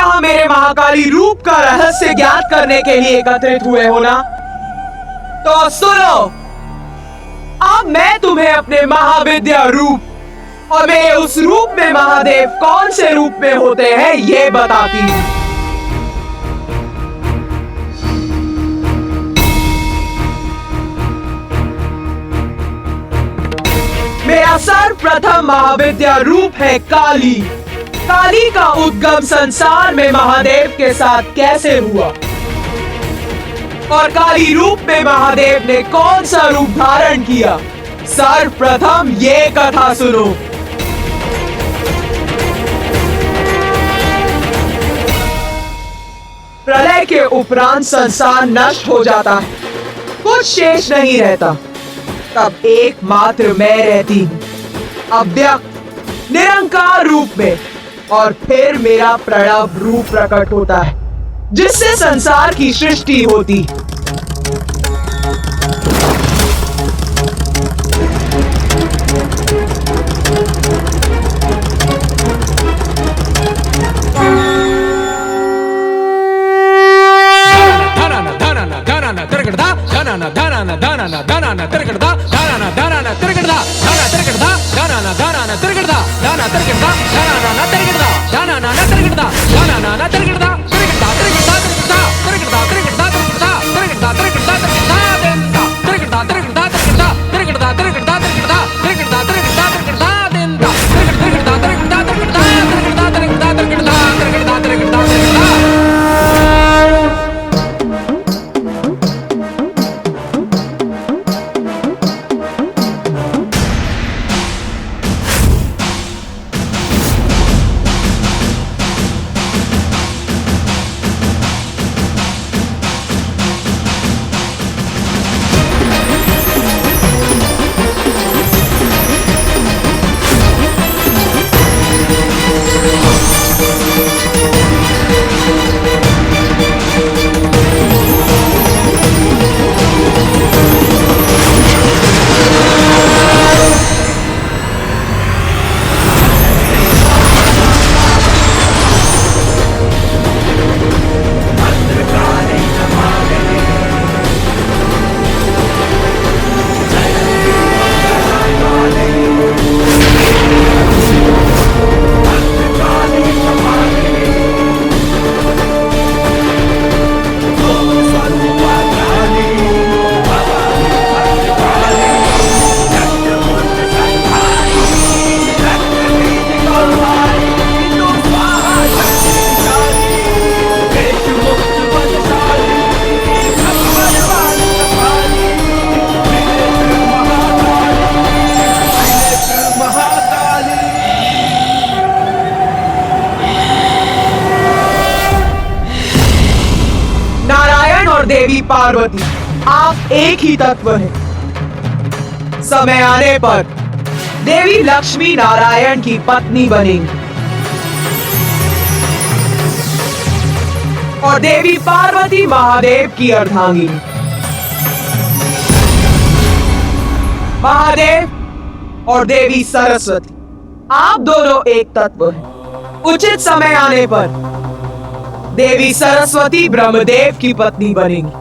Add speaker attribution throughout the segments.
Speaker 1: यहाँ मेरे महाकाली रूप का रहस्य ज्ञात करने के लिए एकत्रित हुए हो ना? तो सुनो, अब मैं तुम्हें अपने महाविद्या रूप और मेरे उस रूप में महादेव कौन से रूप में होते हैं ये बताती हूँ। मेरा सर्वप्रथम महाविद्या रूप है काली। काली का उद्गम संसार में महादेव के साथ कैसे हुआ और काली रूप में महादेव ने कौन सा रूप धारण किया, सर्वप्रथम ये कथा सुनो। प्रलय के उपरांत संसार नष्ट हो जाता है, कुछ शेष नहीं रहता। तब एकमात्र मैं रहती हूँ, अव्यक्त निरंकार रूप में, और फिर मेरा प्रणव रूप प्रकट होता है जिससे संसार की सृष्टि होती। देवी पार्वती आप एक ही तत्व हैं। समय आने पर देवी लक्ष्मी नारायण की पत्नी बनेंगी और देवी पार्वती महादेव की अर्धांगिनी। महादेव और देवी सरस्वती आप दोनों एक तत्व हैं। उचित समय आने पर देवी सरस्वती ब्रह्मदेव की पत्नी बनेंगी।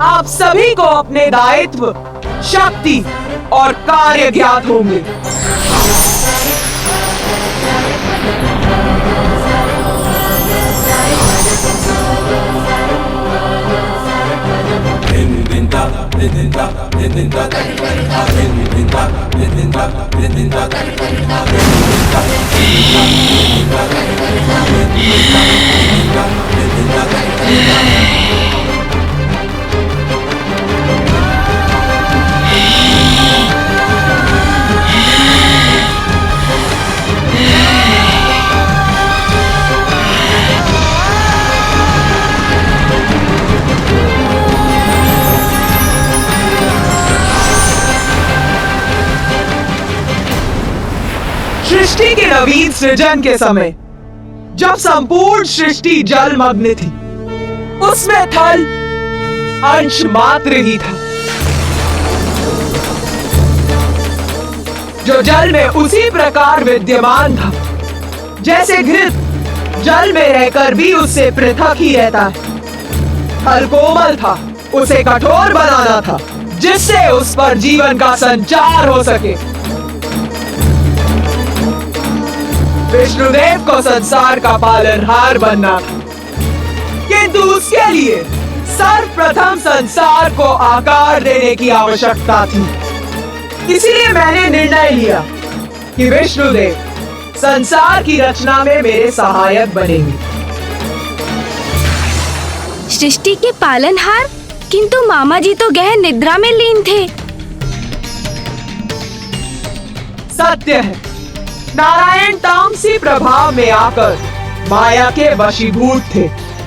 Speaker 1: आप सभी को अपने दायित्व, शक्ति और कार्य ज्ञात होंगे। सृष्टि के नवीन सृजन के समय जब संपूर्ण सृष्टि जलमग्न थी, उसमें थल अंश मात्र ही था। जो जल में उसी प्रकार विद्यमान था जैसे घृत जल में रहकर भी उससे पृथक ही रहता है। फल कोमल था, उसे कठोर बनाना था जिससे उस पर जीवन का संचार हो सके। विष्णुदेव को संसार का पालनहार बनना था, किंतु उसके लिए सर्वप्रथम संसार को आकार देने की आवश्यकता थी। इसीलिए मैंने निर्णय लिया कि विष्णुदेव संसार की रचना में मेरे सहायक बनेंगे।
Speaker 2: सृष्टि के पालनहार, किंतु मामा जी तो गहन निद्रा में लीन थे।
Speaker 1: सत्य है, नारायण तामसी प्रभाव में आकर माया के वशीभूत थे,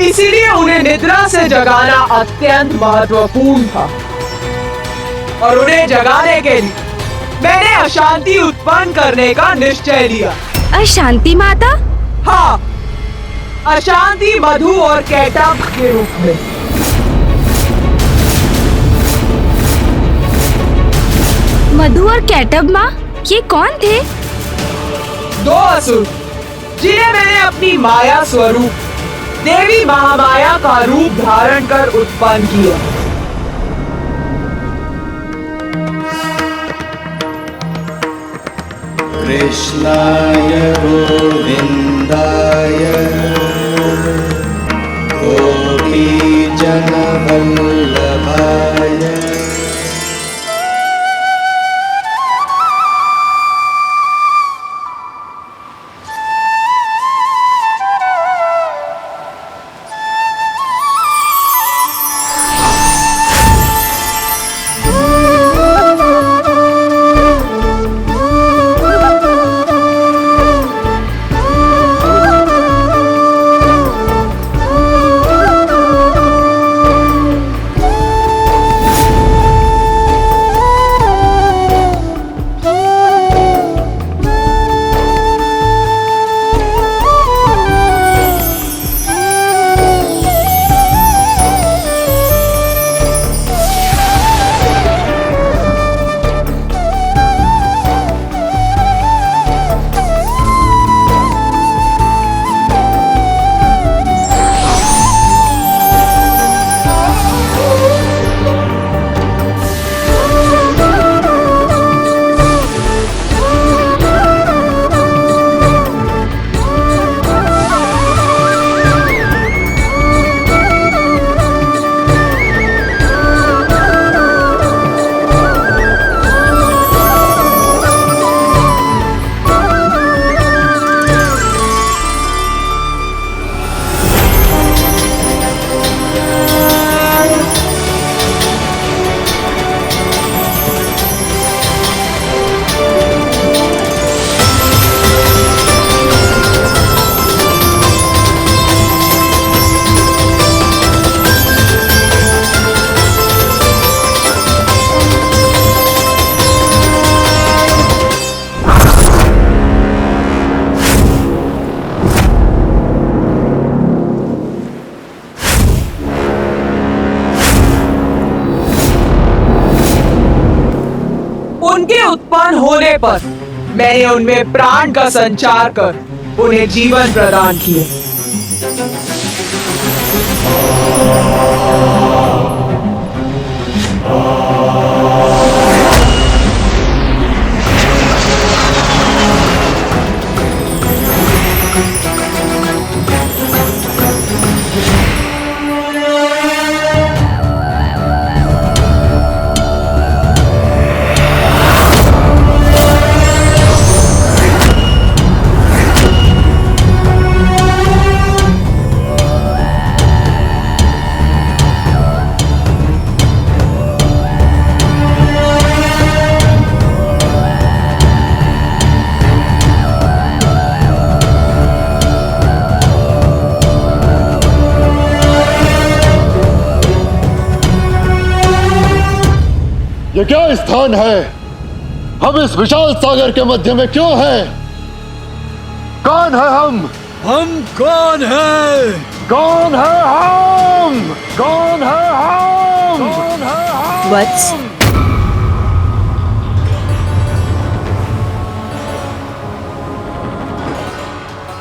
Speaker 1: इसीलिए उन्हें निद्रा से जगाना अत्यंत महत्वपूर्ण था। और उन्हें जगाने के लिए मैंने अशांति उत्पन्न करने का निश्चय लिया।
Speaker 2: अशांति माता?
Speaker 1: हाँ, अशांति मधु और कैटब के रूप में।
Speaker 2: मधु और कैटब माँ, ये कौन थे?
Speaker 1: दो असुर जिन्हें मैंने अपनी माया स्वरूप देवी महामाया का रूप धारण कर उत्पन्न किया।
Speaker 3: कृष्णाय गोविन्दाय गोपीजनवल्लभाय
Speaker 1: उनके उत्पन्न होने पर मैंने उनमें प्राण का संचार कर उन्हें जीवन प्रदान किया।
Speaker 4: ये क्या स्थान है? हम इस विशाल सागर के मध्य में क्यों हैं? कौन है हम?
Speaker 5: हम कौन है?
Speaker 4: कौन है हम? कौन है हम? कौन है हम?
Speaker 2: वत्स,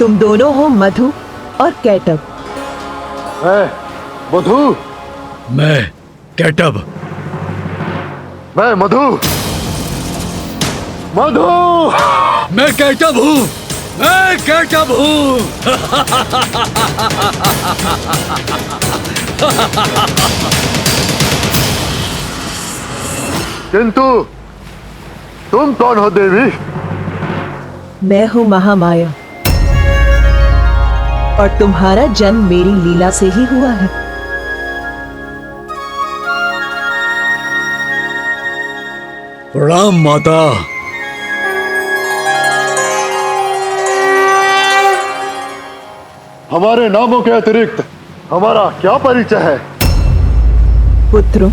Speaker 1: तुम दोनों हो मधु और कैटब।
Speaker 4: मैं मधु।
Speaker 5: मैं कैटब।
Speaker 4: मैं मधु। मधु।
Speaker 5: मैं कैटब हूँ। मैं कैटब हूँ।
Speaker 4: किंतु तुम कौन हो देवी?
Speaker 1: मैं हूँ महामाया और तुम्हारा जन्म मेरी लीला से ही हुआ है।
Speaker 5: प्रणाम माता।
Speaker 4: हमारे नामों के अतिरिक्त हमारा क्या परिचय है?
Speaker 1: पुत्रों,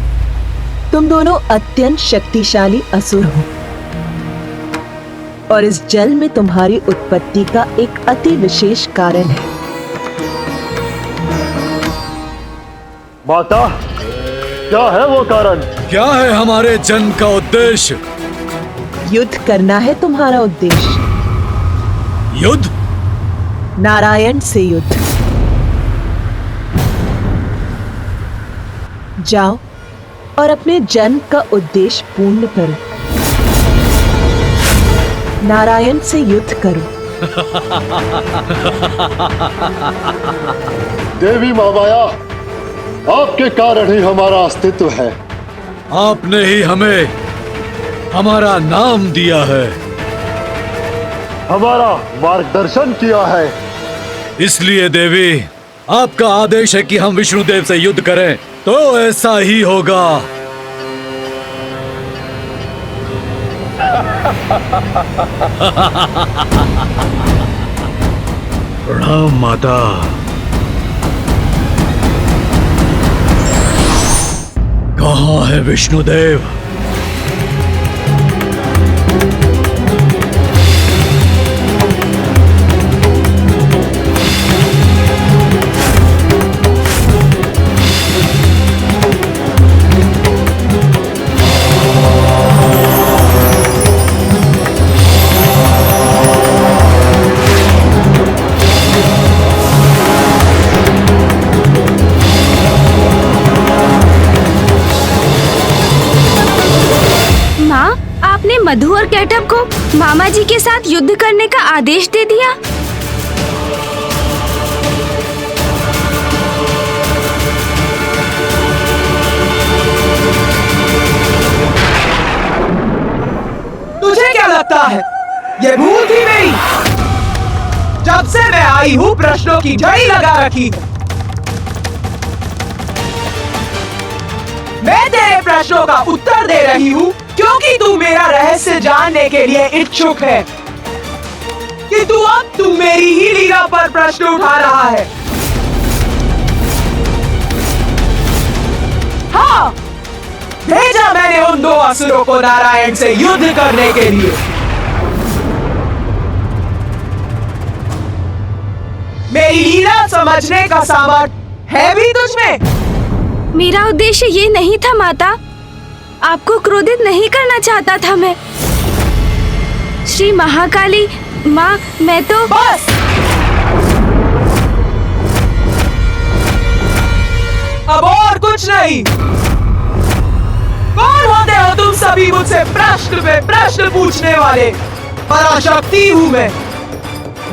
Speaker 1: तुम दोनों अत्यंत शक्तिशाली असुर हो और इस जल में तुम्हारी उत्पत्ति का एक अति विशेष कारण है।
Speaker 4: माता, क्या है वो कारण?
Speaker 5: क्या है हमारे जन्म का उद्देश्य?
Speaker 1: युद्ध करना है तुम्हारा उद्देश्य।
Speaker 5: युद्ध?
Speaker 1: नारायण से युद्ध। जाओ और अपने जन्म का उद्देश्य पूर्ण करो। नारायण से युद्ध करो।
Speaker 4: देवी महामाया, आपके कारण ही हमारा अस्तित्व है।
Speaker 5: आपने ही हमें हमारा नाम दिया है,
Speaker 4: हमारा मार्गदर्शन किया है।
Speaker 5: इसलिए देवी, आपका आदेश है कि हम विष्णुदेव से युद्ध करें, तो ऐसा ही होगा। प्रणाम माता। कहाँ है विष्णुदेव?
Speaker 2: मधु और कैटब को मामा जी के साथ युद्ध करने का आदेश दे दिया।
Speaker 1: तुझे क्या लगता है ये भूल थी मेरी? जब से मैं आई हूँ प्रश्नों की झड़ी लगा रखी है। मैं तेरे प्रश्नों का उत्तर दे रही हूँ क्योंकि तू मेरा रहस्य जानने के लिए इच्छुक है कि तू मेरी ही लीला पर प्रश्न उठा रहा है। हाँ, भेजा मैंने उन दो असुरों को नारायण से युद्ध करने के लिए। मेरी लीला समझने का सामर्थ्य है भी तुझमें?
Speaker 2: मेरा उद्देश्य ये नहीं था माता, आपको क्रोधित नहीं करना चाहता था मैं। श्री महाकाली माँ, मैं तो
Speaker 1: बस अब और कुछ नहीं। कौन होते हो तुम सभी मुझसे प्रश्न पे प्रश्न पूछने वाले? पराशक्ति हूँ मैं।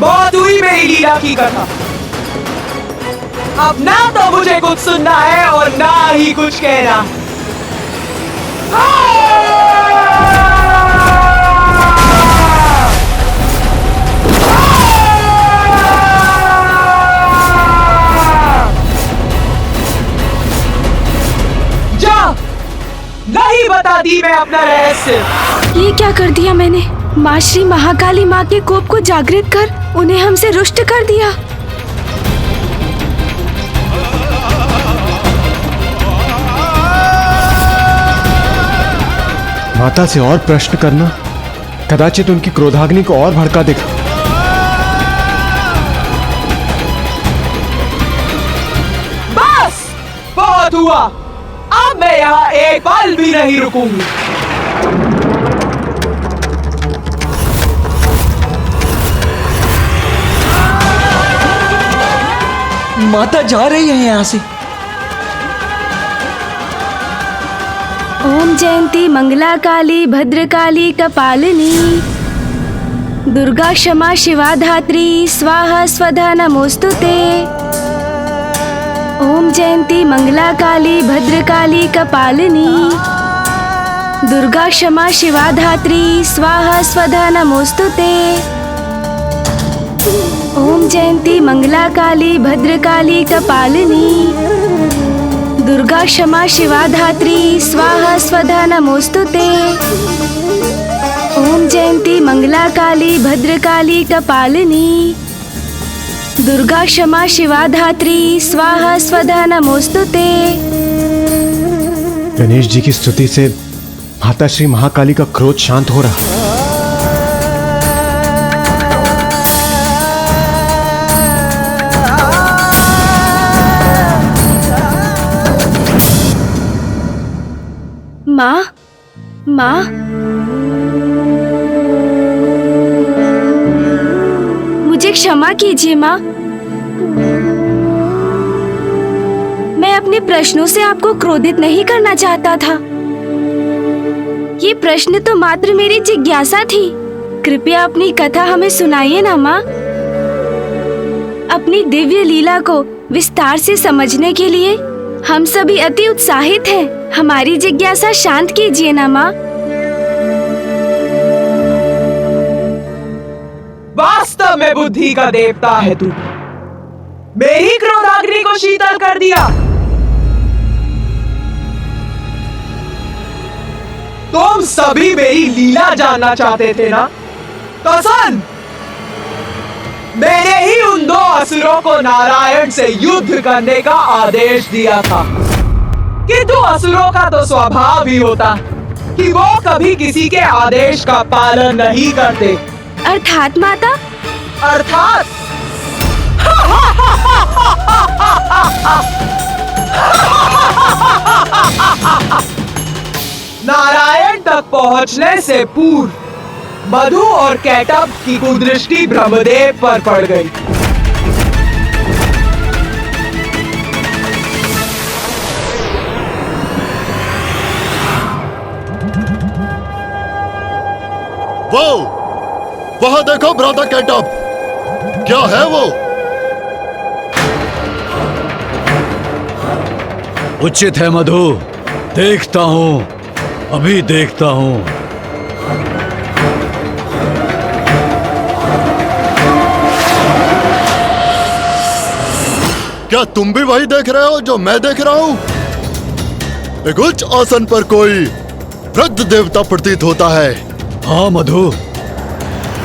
Speaker 1: बहुत हुई मेरी लीला की कथा। अब ना तो मुझे कुछ सुनना है और ना ही कुछ कहना। जा, नहीं बताती मैं अपना रहस्य।
Speaker 2: ये क्या कर दिया मैंने? माँ श्री महाकाली माँ के कोप को जागृत कर उन्हें हमसे रुष्ट कर दिया।
Speaker 6: माता से और प्रश्न करना कदाचित उनकी क्रोधाग्नि को और भड़का देगा।
Speaker 1: बस बहुत हुआ, अब मैं यहाँ एक पल भी नहीं रुकूंगी।
Speaker 7: माता जा रही है यहाँ से।
Speaker 2: ओम जयंती मंगला काली भद्रकाली कपालिनी दुर्गा क्षमा शिवा धात्री स्वाहा स्वधा नमोस्तुते। ओम जयंती मंगला काली भद्रकाली कपालिनी दुर्गा क्षमा शिवा धात्री स्वाहा स्वधा नमोस्तुते। ओम जयंती मंगला काली भद्रकाली कपालिनी दुर्गा क्षमा शिवा धात्री स्वाहा स्वधा नमोस्तुते। ओम जयंती मंगला काली भद्रकाली कपालिनी दुर्गा क्षमा शिवा धात्री स्वाहा स्वधा नमोस्तुते।
Speaker 6: गणेश जी की स्तुति से माता श्री महाकाली का क्रोध शांत हो रहा।
Speaker 2: माँ, माँ, मुझे क्षमा कीजिए माँ। मैं अपने प्रश्नों से आपको क्रोधित नहीं करना चाहता था। ये प्रश्न तो मात्र मेरी जिज्ञासा थी। कृपया अपनी कथा हमें सुनाइए ना माँ। अपनी दिव्य लीला को विस्तार से समझने के लिए हम सभी अति उत्साहित हैं। हमारी जिज्ञासा शांत कीजिए ना माँ।
Speaker 1: वास्तव में बुद्धि का देवता है तू। मेरी क्रोधाग्नि को शीतल कर दिया। तुम सभी मेरी लीला जानना चाहते थे ना? तो सुन, मैंने ही उन दो असुरों को नारायण से युद्ध करने का आदेश दिया था, किंतु असुरों का तो स्वभाव ही होता कि वो कभी किसी के आदेश का पालन नहीं करते।
Speaker 2: अर्थात माता?
Speaker 1: अर्थात नारायण तक पहुंचने से पूर्व मधु और कैटब की कुदृष्टि ब्रह्मदेव पर पड़ गई।
Speaker 4: वो वहां देखो भ्राता कैटब, क्या है वो?
Speaker 5: उचित है मधु, देखता हूँ, अभी देखता हूँ।
Speaker 4: क्या तुम भी वही देख रहे हो जो मैं देख रहा हूँ? एक उच्च आसन पर कोई वृद्ध देवता प्रतीत होता है।
Speaker 5: हाँ मधु,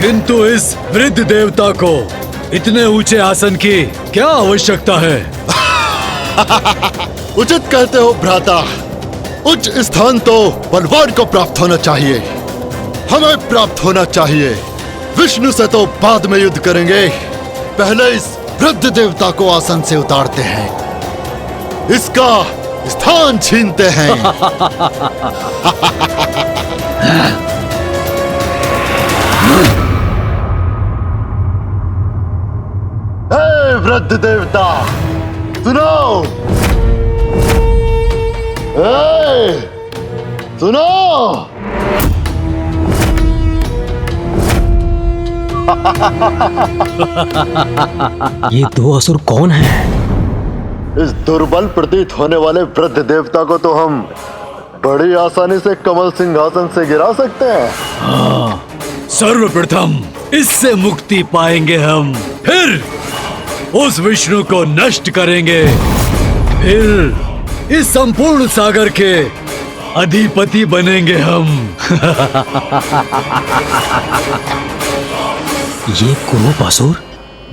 Speaker 5: किंतु इस वृद्ध देवता को इतने ऊंचे आसन की क्या आवश्यकता है?
Speaker 4: उचित कहते हो भ्राता। उच्च स्थान तो बलवान को प्राप्त होना चाहिए, हमें प्राप्त होना चाहिए। विष्णु से तो बाद में युद्ध करेंगे, पहले इस वृद्ध देवता को आसन से उतारते हैं, इसका स्थान छीनते हैं। हे वृद्ध देवता, सुनो! हे, सुनो!
Speaker 7: ये दो असुर कौन हैं?
Speaker 4: इस दुर्बल प्रतीत होने वाले वृद्ध देवता को तो हम बड़ी आसानी से कमल सिंहासन से गिरा सकते हैं।
Speaker 5: हाँ, सर्वप्रथम इससे मुक्ति पाएंगे हम, फिर उस विष्णु को नष्ट करेंगे, फिर इस संपूर्ण सागर के अधिपति बनेंगे हम।
Speaker 7: ये कुरूप असुर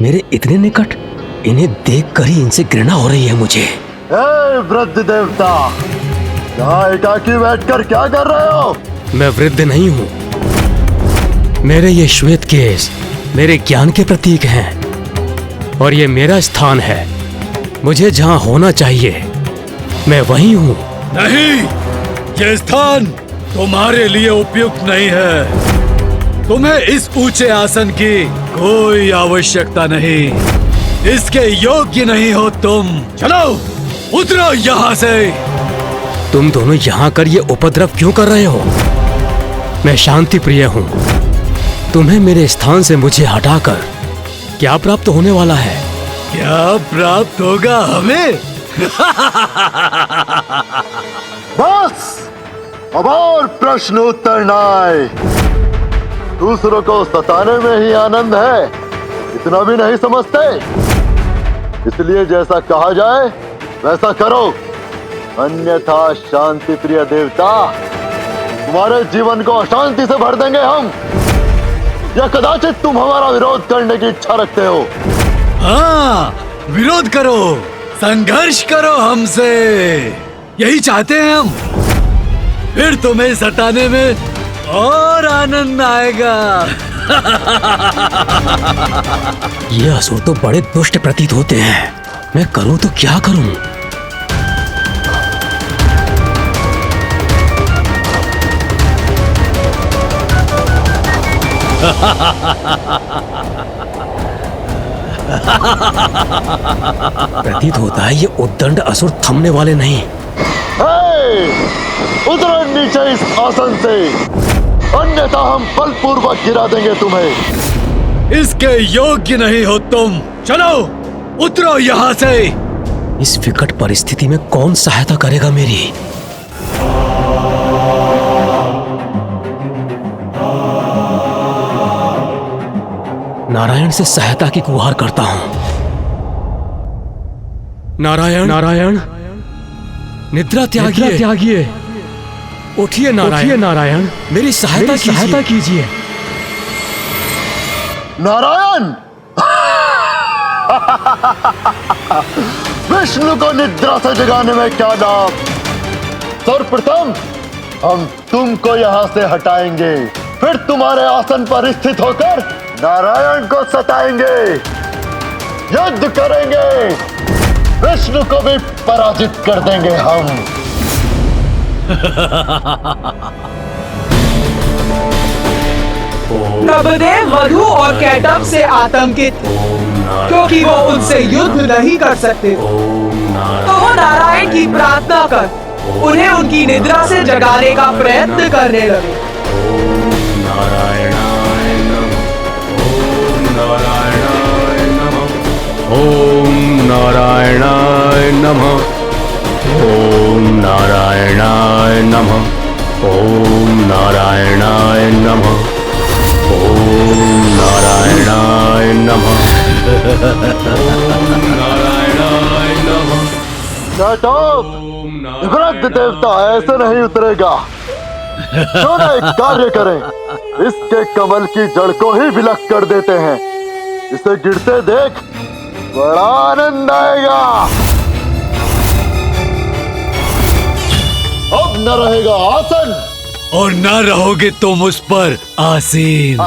Speaker 7: मेरे इतने निकट, इन्हें देखकर ही इनसे घृणा हो रही है मुझे।
Speaker 4: हे वृद्ध देवता, यहाँ एकाकी बैठकर क्या कर रहे हो?
Speaker 7: मैं वृद्ध नहीं हूँ। मेरे ये श्वेत केश मेरे ज्ञान के प्रतीक हैं और ये मेरा स्थान है। मुझे जहाँ होना चाहिए मैं वहीं हूँ।
Speaker 5: नहीं, ये स्थान तुम्हारे लिए उपयुक्त नहीं है। तुम्हें इस ऊंचे आसन की कोई आवश्यकता नहीं। इसके योग्य नहीं हो तुम। चलो उतरो यहाँ से।
Speaker 7: तुम दोनों यहाँ कर ये उपद्रव क्यों कर रहे हो? मैं शांति प्रिय हूँ। तुम्हें मेरे स्थान से मुझे हटाकर क्या प्राप्त होने वाला है?
Speaker 5: क्या प्राप्त होगा हमें?
Speaker 4: बस अब और प्रश्न उत्तर न आए। दूसरों को सताने में ही आनंद है, इतना भी नहीं समझते। इसलिए जैसा कहा जाए वैसा करो, अन्यथा शांति प्रिय देवता तुम्हारे जीवन को अशांति से भर देंगे हम। या कदाचित तुम हमारा विरोध करने की इच्छा रखते हो?
Speaker 5: हाँ, विरोध करो, संघर्ष करो हमसे, यही चाहते हैं हम। फिर तुम्हें सताने में और आनंद आएगा।
Speaker 7: ये असुर तो बड़े दुष्ट प्रतीत होते हैं। मैं करूं तो क्या करूं? प्रतीत होता है ये उद्दंड असुर थमने वाले नहीं।
Speaker 4: उतरो नीचे इस आसन से, अन्यथा हम बलपूर्वक गिरा देंगे तुम्हें।
Speaker 5: इसके योग्य नहीं हो तुम। चलो उतरो यहाँ से।
Speaker 7: इस विकट परिस्थिति में कौन सहायता करेगा मेरी? नारायण से सहायता की गुहार करता हूं। नारायण, नारायण, निद्रा त्यागिए, उठिए नारायण, नारायण, मेरी सहायता कीजिए।
Speaker 4: नारायण, विष्णु को निद्रा से जगाने में क्या लाभ? सर्वप्रथम हम तुमको यहाँ से हटाएंगे, फिर तुम्हारे आसन पर स्थित होकर नारायण को सताएंगे, युद्ध करेंगे, विष्णु को भी पराजित कर देंगे हम।
Speaker 1: नभदेव मधु और कैटब से आतंकित थे, क्योंकि वो उनसे युद्ध नहीं कर सकते, तो वो नारायण की प्रार्थना कर उन्हें उनकी निद्रा से जगाने का प्रयत्न करने लगे।
Speaker 7: ओम नारायणाय नमः। ओम नारायणाय नमः। ओम नारायणाय नमः। ओम नारायणाय नमः। ओम नारायणाय नमः।
Speaker 4: कैटब, वृद्ध देवता ऐसे नहीं उतरेगा। क्यों ना एक कार्य करें, इसके कमल की जड़ को ही विलक कर देते हैं। इसे गिरते देख बड़ा आनंद आएगा। अब न रहेगा आसन
Speaker 5: और न रहोगे तुम उस पर आसीन।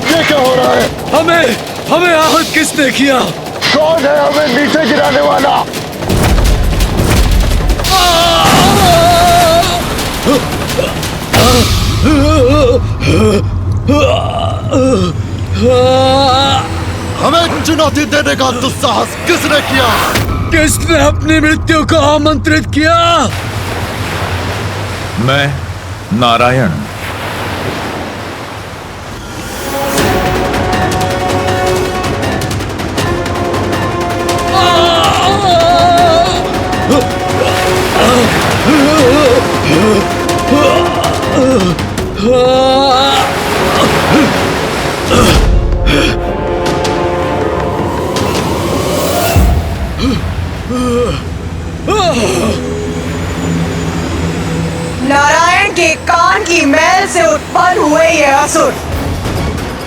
Speaker 4: ये क्या हो रहा है?
Speaker 5: हमें आहत किसने किया?
Speaker 4: कौन है हमें नीचे गिराने वाला? हमें चुनौती देने का दुस्साहस किसने किया?
Speaker 5: किसने अपनी मृत्यु को आमंत्रित किया?
Speaker 8: मैं नारायण।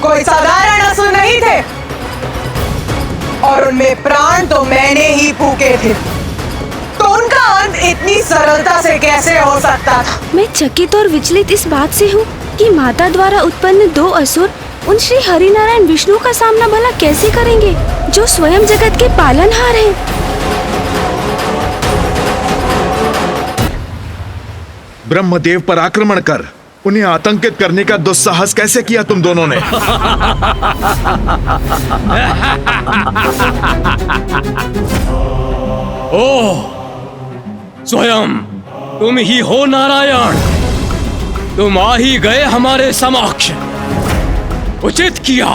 Speaker 1: कोई साधारण असुर नहीं थे और उनमें प्राण तो मैंने ही फूके थे, तो उनका अंत इतनी सरलता से कैसे हो सकता था?
Speaker 2: मैं चकित और विचलित इस बात से हूँ कि माता द्वारा उत्पन्न 2 असुर उन श्री हरिनारायण विष्णु का सामना भला कैसे करेंगे, जो स्वयं जगत के पालनहार हैं।
Speaker 8: ब्रह्मदेव पर आक्रमण कर उन्हें आतंकित करने का दुस्साहस कैसे किया तुम दोनों ने?
Speaker 7: ओह, स्वयं तुम ही हो नारायण। तुम आ ही गए हमारे समक्ष। उचित किया।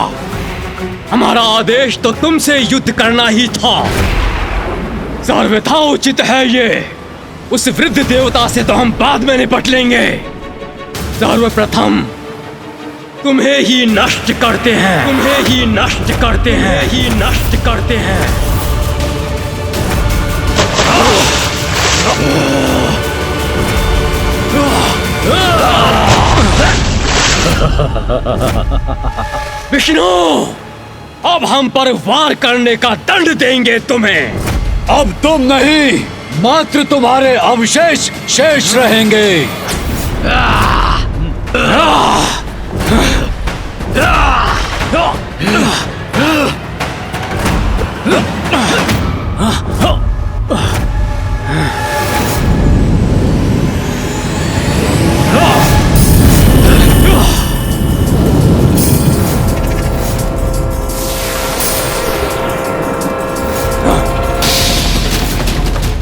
Speaker 7: हमारा आदेश तो तुमसे युद्ध करना ही था। सर्वथा उचित है ये। उस वृद्ध देवता से तो हम बाद में निपट लेंगे। सर्वप्रथम तुम्हें ही नष्ट करते हैं, तुम्हें ही नष्ट करते हैं, ही नष्ट करते हैं। विष्णु, अब हम पर वार करने का दंड देंगे तुम्हें।
Speaker 5: अब तुम नहीं, मात्र तुम्हारे अवशेष शेष रहेंगे।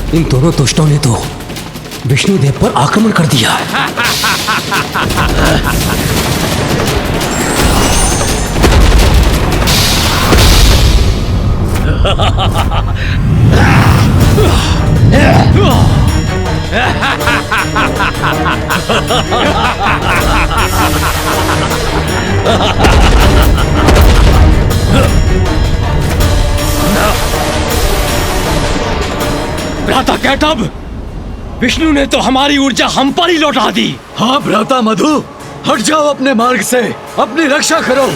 Speaker 7: इन दोनों दुष्टों ने तो विष्णुदेव पर आक्रमण कर दिया। भ्राता कैटब, विष्णु ने तो हमारी ऊर्जा हम पर ही लौटा दी।
Speaker 5: हाँ भ्राता मधु, हट जाओ अपने मार्ग से, अपनी रक्षा करो।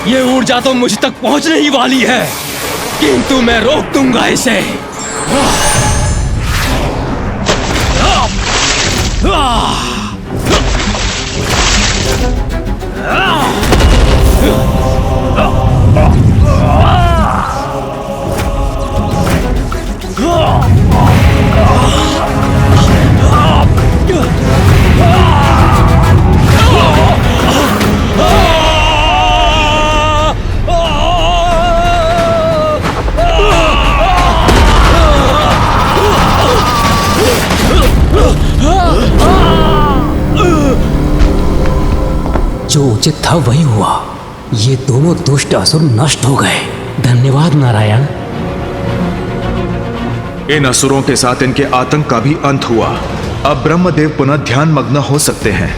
Speaker 7: ये ऊर्जा तो मुझ तक पहुंचने ही वाली है, किंतु मैं रोक दूंगा इसे। जो उचित था वही हुआ। ये दोनों दुष्ट असुर नष्ट हो गए। धन्यवाद नारायण।
Speaker 8: इन असुरों के साथ इनके आतंक का भी अंत हुआ। अब ब्रह्मदेव पुनः ध्यान मग्न हो सकते हैं।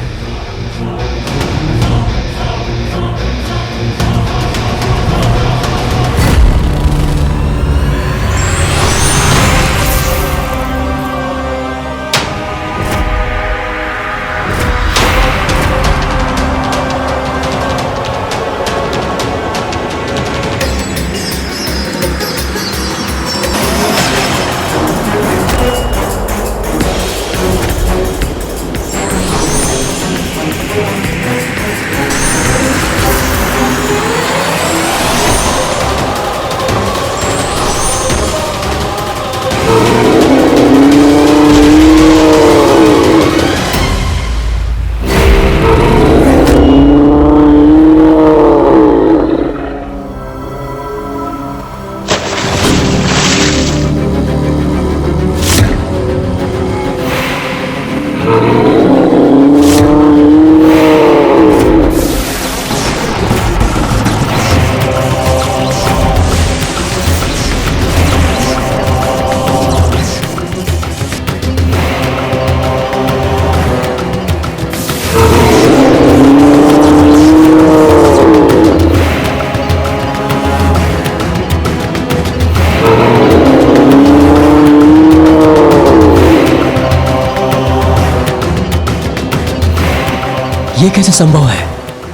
Speaker 7: ये कैसे संभव है?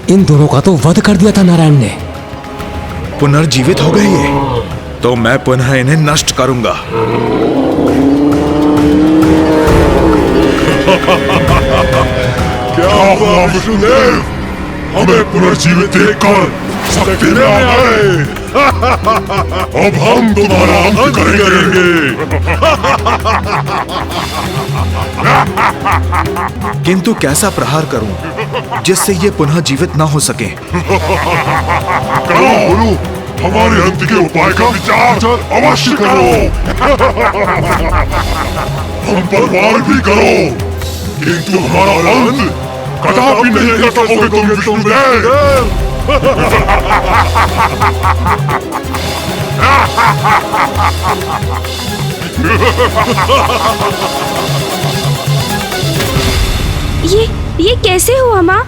Speaker 7: इन दोनों का तो वध कर दिया था नारायण ने।
Speaker 8: पुनर्जीवित हो गए ये, तो मैं पुनः इन्हें नष्ट करूंगा।
Speaker 4: क्या हुआ विष्णुदेव? हमें पुनर्जीवित देखकर शक्ति में आ गए। अब हम तुम्हारा अंत करेंगे।
Speaker 8: किंतु कैसा प्रहार करूं जिससे ये पुनः जीवित ना हो सके?
Speaker 4: करो गुरु, हमारे अंत के उपाय का विचार अवश्य करो। हम पर वार भी करो, किंतु हमारा अंत कदापि नहीं कर सकोगे तुम विष्णुदेव।
Speaker 2: ये कैसे हुआ माँ?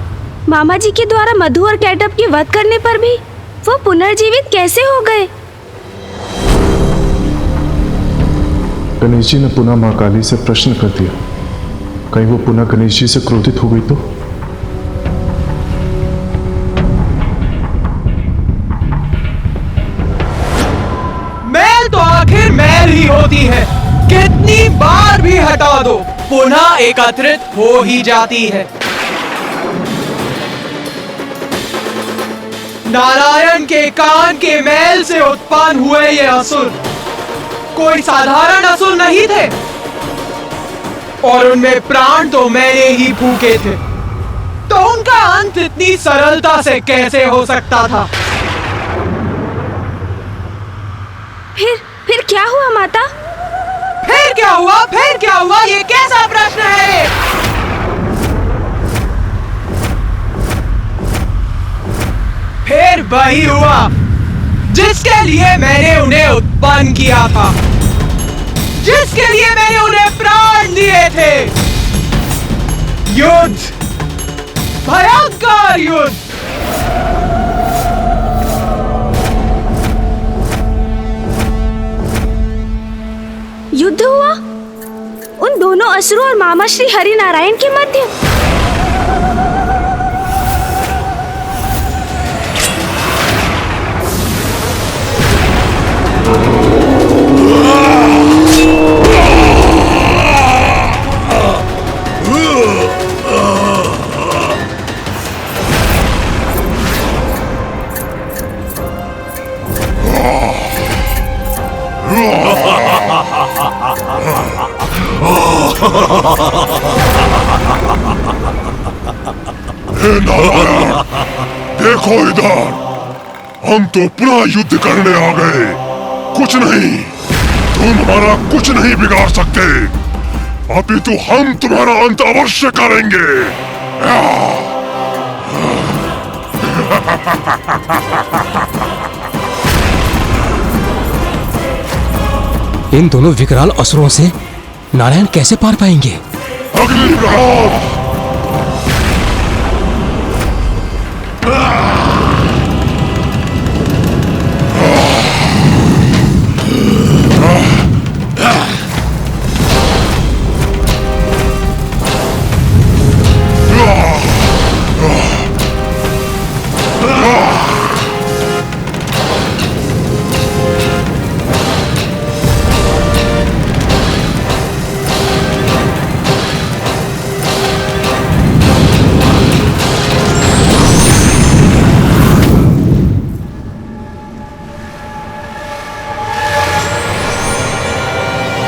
Speaker 2: मामा जी के द्वारा मधु और कैटअप के वध करने पर भी वो पुनर्जीवित कैसे हो गए?
Speaker 6: गणेश जी ने पुनः माँ काली से प्रश्न कर दिया, कहीं वो पुनः गणेश जी से क्रोधित हो गई तो?
Speaker 1: मैल तो आखिर मैल ही होती है, कितनी बार भी हटा दो पुनः एकत्रित हो ही जाती है। नारायण के कान के मैल से उत्पन्न हुए ये असुर कोई साधारण असुर नहीं थे, और उनमें प्राण तो मैंने ही फूके थे, तो उनका अंत इतनी सरलता से कैसे हो सकता था?
Speaker 2: फिर क्या हुआ माता?
Speaker 1: फिर क्या हुआ? फिर क्या हुआ? ये कैसा प्रश्न है? फिर वही हुआ जिसके लिए मैंने उन्हें उत्पन्न किया था, जिसके लिए मैंने उन्हें प्राण दिए थे। युद्ध, भयंकर युद्ध।
Speaker 2: युद्ध हुआ उन दोनों असुरों और मामा श्री हरि नारायण के मध्य।
Speaker 4: हे नारायण, देखो इधर, हम तो पुनः युद्ध करने आ गए। कुछ नहीं, तुम हमारा कुछ नहीं बिगाड़ सकते, अपितु हम तुम्हारा अंत अवश्य करेंगे।
Speaker 7: इन दोनों विकराल असुरों से नारायण कैसे पार पाएंगे?
Speaker 4: अग्नि प्रहार!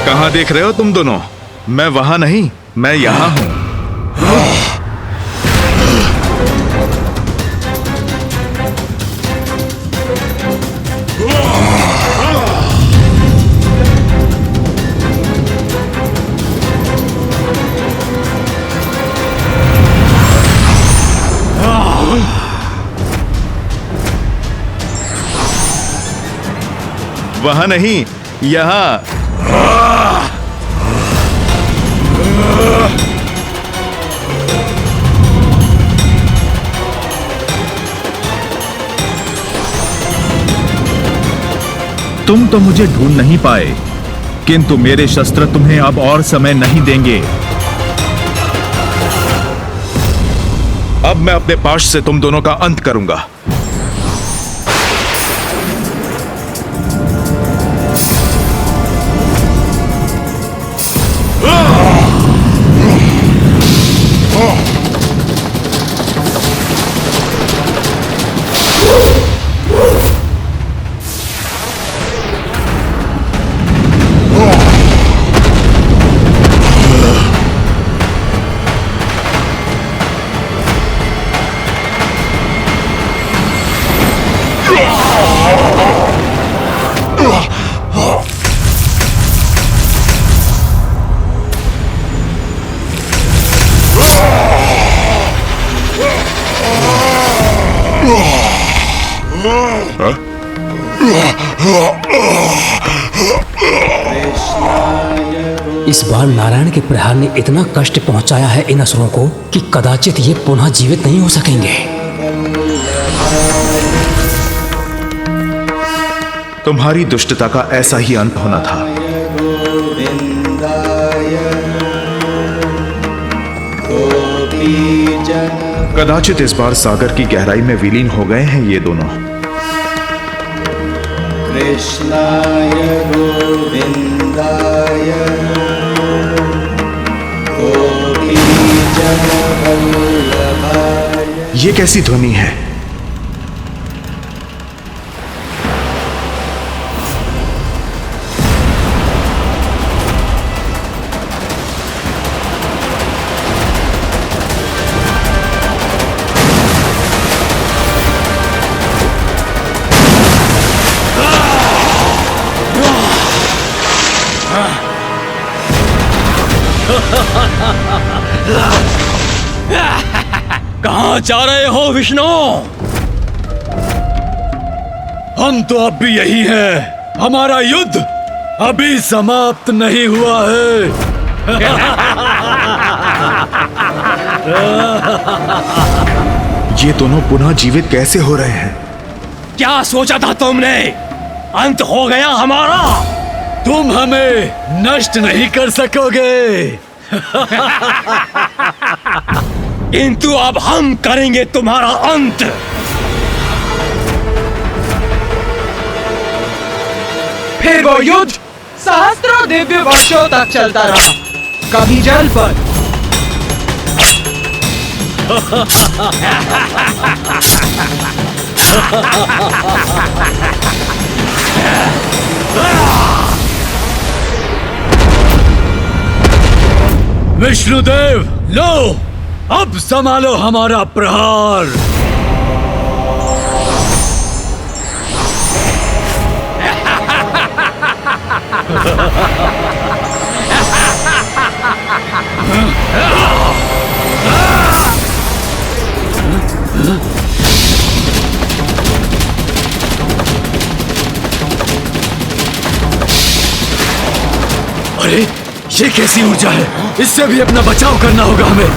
Speaker 8: कहाँ देख रहे हो तुम दोनों? मैं वहां नहीं, मैं यहां हूं। वहां नहीं, यहां। तुम तो मुझे ढूंढ नहीं पाए, किंतु मेरे शस्त्र तुम्हें अब और समय नहीं देंगे। अब अब मैं अपने पाश से तुम दोनों का अंत करूंगा।
Speaker 7: इस बार नारायण के प्रहार ने इतना कष्ट पहुंचाया है इन असुरों को कि कदाचित ये पुनः जीवित नहीं हो सकेंगे।
Speaker 8: तुम्हारी दुष्टता का ऐसा ही अंत होना था। कदाचित इस बार सागर की गहराई में विलीन हो गए हैं ये दोनों।
Speaker 3: कृष्णाय गोविंदाय गोपीजनवल्लभाय।
Speaker 8: ये कैसी ध्वनि है?
Speaker 5: कहां जा रहे हो विष्णु? हम तो अब भी यही हैं। हमारा युद्ध अभी समाप्त नहीं हुआ है।
Speaker 8: ये दोनों पुनः जीवित कैसे हो रहे हैं?
Speaker 7: क्या सोचा था तुमने? अंत हो गया हमारा।
Speaker 5: तुम हमें नष्ट नहीं कर सकोगे।
Speaker 7: किंतु अब हम करेंगे तुम्हारा अंत।
Speaker 1: फिर वो युद्ध सहस्त्रों दिव्य वर्षों तक चलता रहा, कभी जल पर,
Speaker 5: विष्णुदेव, लो अब संभालो हमारा प्रहार। अरे ये कैसी ऊर्जा है? इससे भी अपना बचाव करना होगा हमें।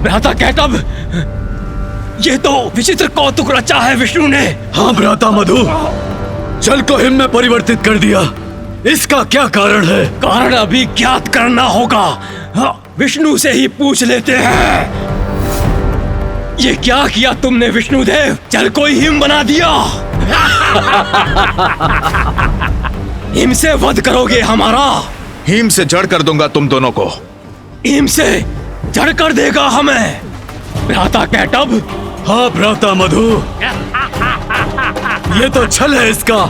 Speaker 7: भ्राता कैटब, ये तो विचित्र कौतुक रचा है विष्णु ने।
Speaker 5: हाँ भ्राता मधु, जल को हिम में परिवर्तित कर दिया। इसका क्या कारण है?
Speaker 7: कारण अभी ज्ञात करना होगा। हाँ, विष्णु से ही पूछ लेते हैं। ये क्या किया तुमने विष्णुदेव? जल को ही हिम बना दिया। हिम से वध करोगे हमारा?
Speaker 8: हिम से जड़ कर दूंगा तुम दोनों को।
Speaker 7: हिम से जड़ कर देगा हमें भ्राता कैटब?
Speaker 5: हाँ भ्राता मधु, ये तो छल है इसका।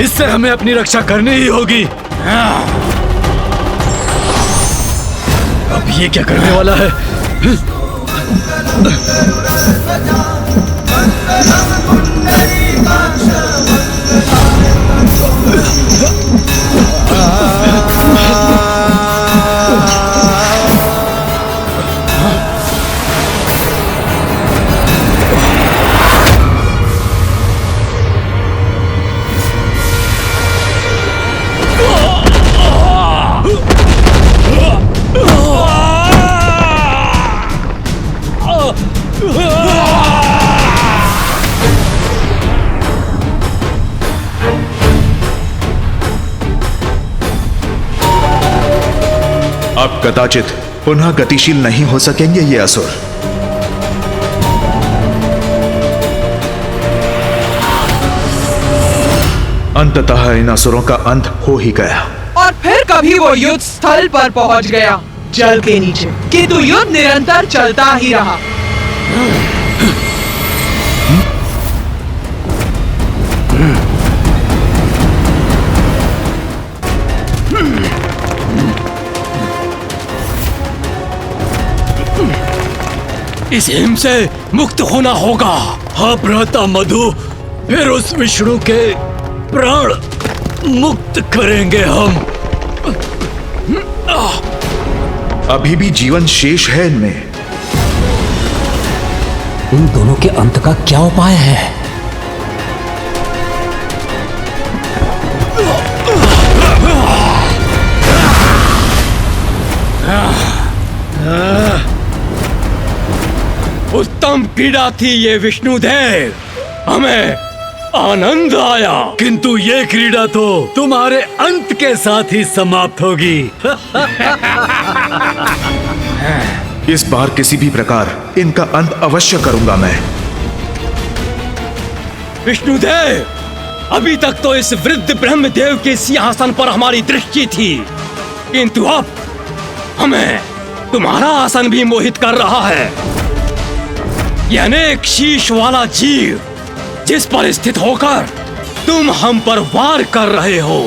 Speaker 5: इससे हमें अपनी रक्षा करनी ही होगी। अब ये क्या करने वाला है?
Speaker 8: कदाचित पुनः गतिशील नहीं हो सकेंगे ये असुर। अंततः इन असुरों का अंत हो ही गया।
Speaker 1: और फिर कभी वो युद्ध स्थल पर पहुंच गया, जल के नीचे, किंतु युद्ध निरंतर चलता ही रहा।
Speaker 7: इस हिम से मुक्त होना होगा।
Speaker 5: हाँ भ्राता मधु, फिर उस विष्णु के प्राण मुक्त करेंगे हम।
Speaker 8: अभी भी जीवन शेष है इनमें।
Speaker 7: उन दोनों के अंत का क्या उपाय है? उत्तम क्रीड़ा थी ये विष्णुदेव, हमें आनंद आया।
Speaker 5: किंतु ये क्रीड़ा तो तुम्हारे अंत के साथ ही समाप्त होगी।
Speaker 8: इस बार किसी भी प्रकार इनका अंत अवश्य करूंगा मैं।
Speaker 7: विष्णुदेव, अभी तक तो इस वृद्ध ब्रह्मदेव के सिंहासन पर हमारी दृष्टि थी, किंतु अब हमें तुम्हारा आसन भी मोहित कर रहा है। ये अनेक शीश वाला जीव जिस पर स्थित होकर तुम हम पर वार कर रहे हो,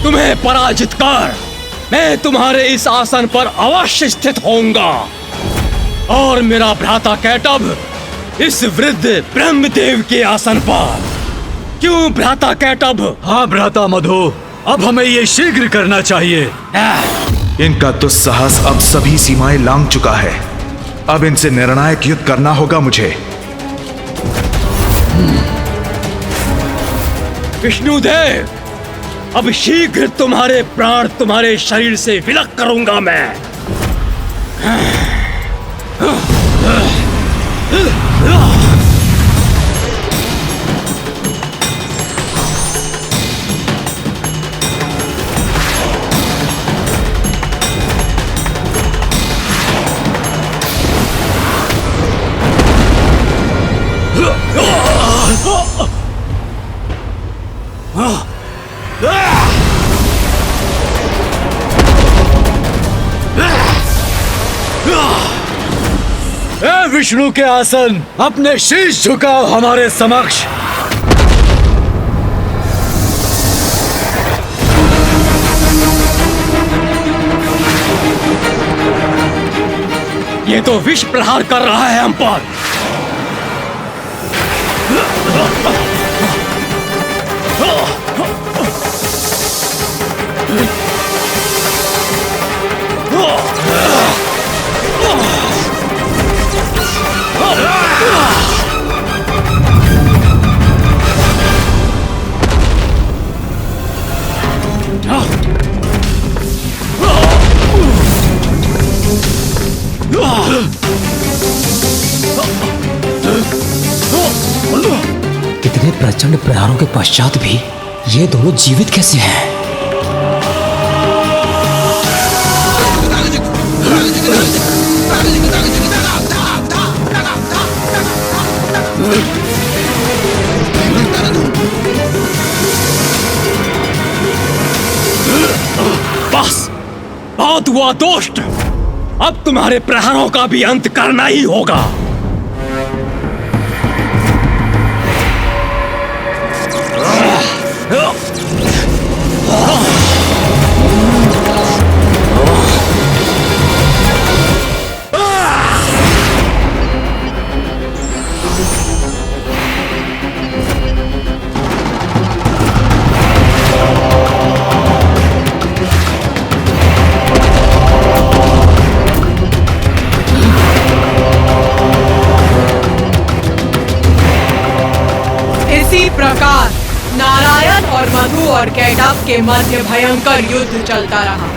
Speaker 7: तुम्हें पराजित कर मैं तुम्हारे इस आसन पर अवश्य स्थित होऊंगा। और मेरा भ्राता कैटभ इस वृद्ध ब्रह्मदेव के आसन पर। क्यों भ्राता कैटभ?
Speaker 5: हाँ भ्राता मधु, अब हमें ये शीघ्र करना चाहिए।
Speaker 8: इनका दुस्साहस अब सभी सीमाएं लांघ चुका है। अब इनसे निर्णायक युद्ध करना होगा मुझे।
Speaker 7: विष्णुदेव, अब शीघ्र तुम्हारे प्राण तुम्हारे शरीर से विलग करूंगा मैं।
Speaker 5: ए विष्णु के आसन, अपने शीश झुकाओ हमारे समक्ष।
Speaker 7: ये तो विष प्रहार कर रहा है हम पर। इतने प्रचंड प्रहारों के पश्चात भी ये दोनों जीवित कैसे हैं? बस, बहुत हुआ दोस्त। अब तुम्हारे प्रहारों का भी अंत करना ही होगा।
Speaker 1: इसी प्रकार नारायण और मधु और कैटभ के मध्य भयंकर युद्ध चलता रहा।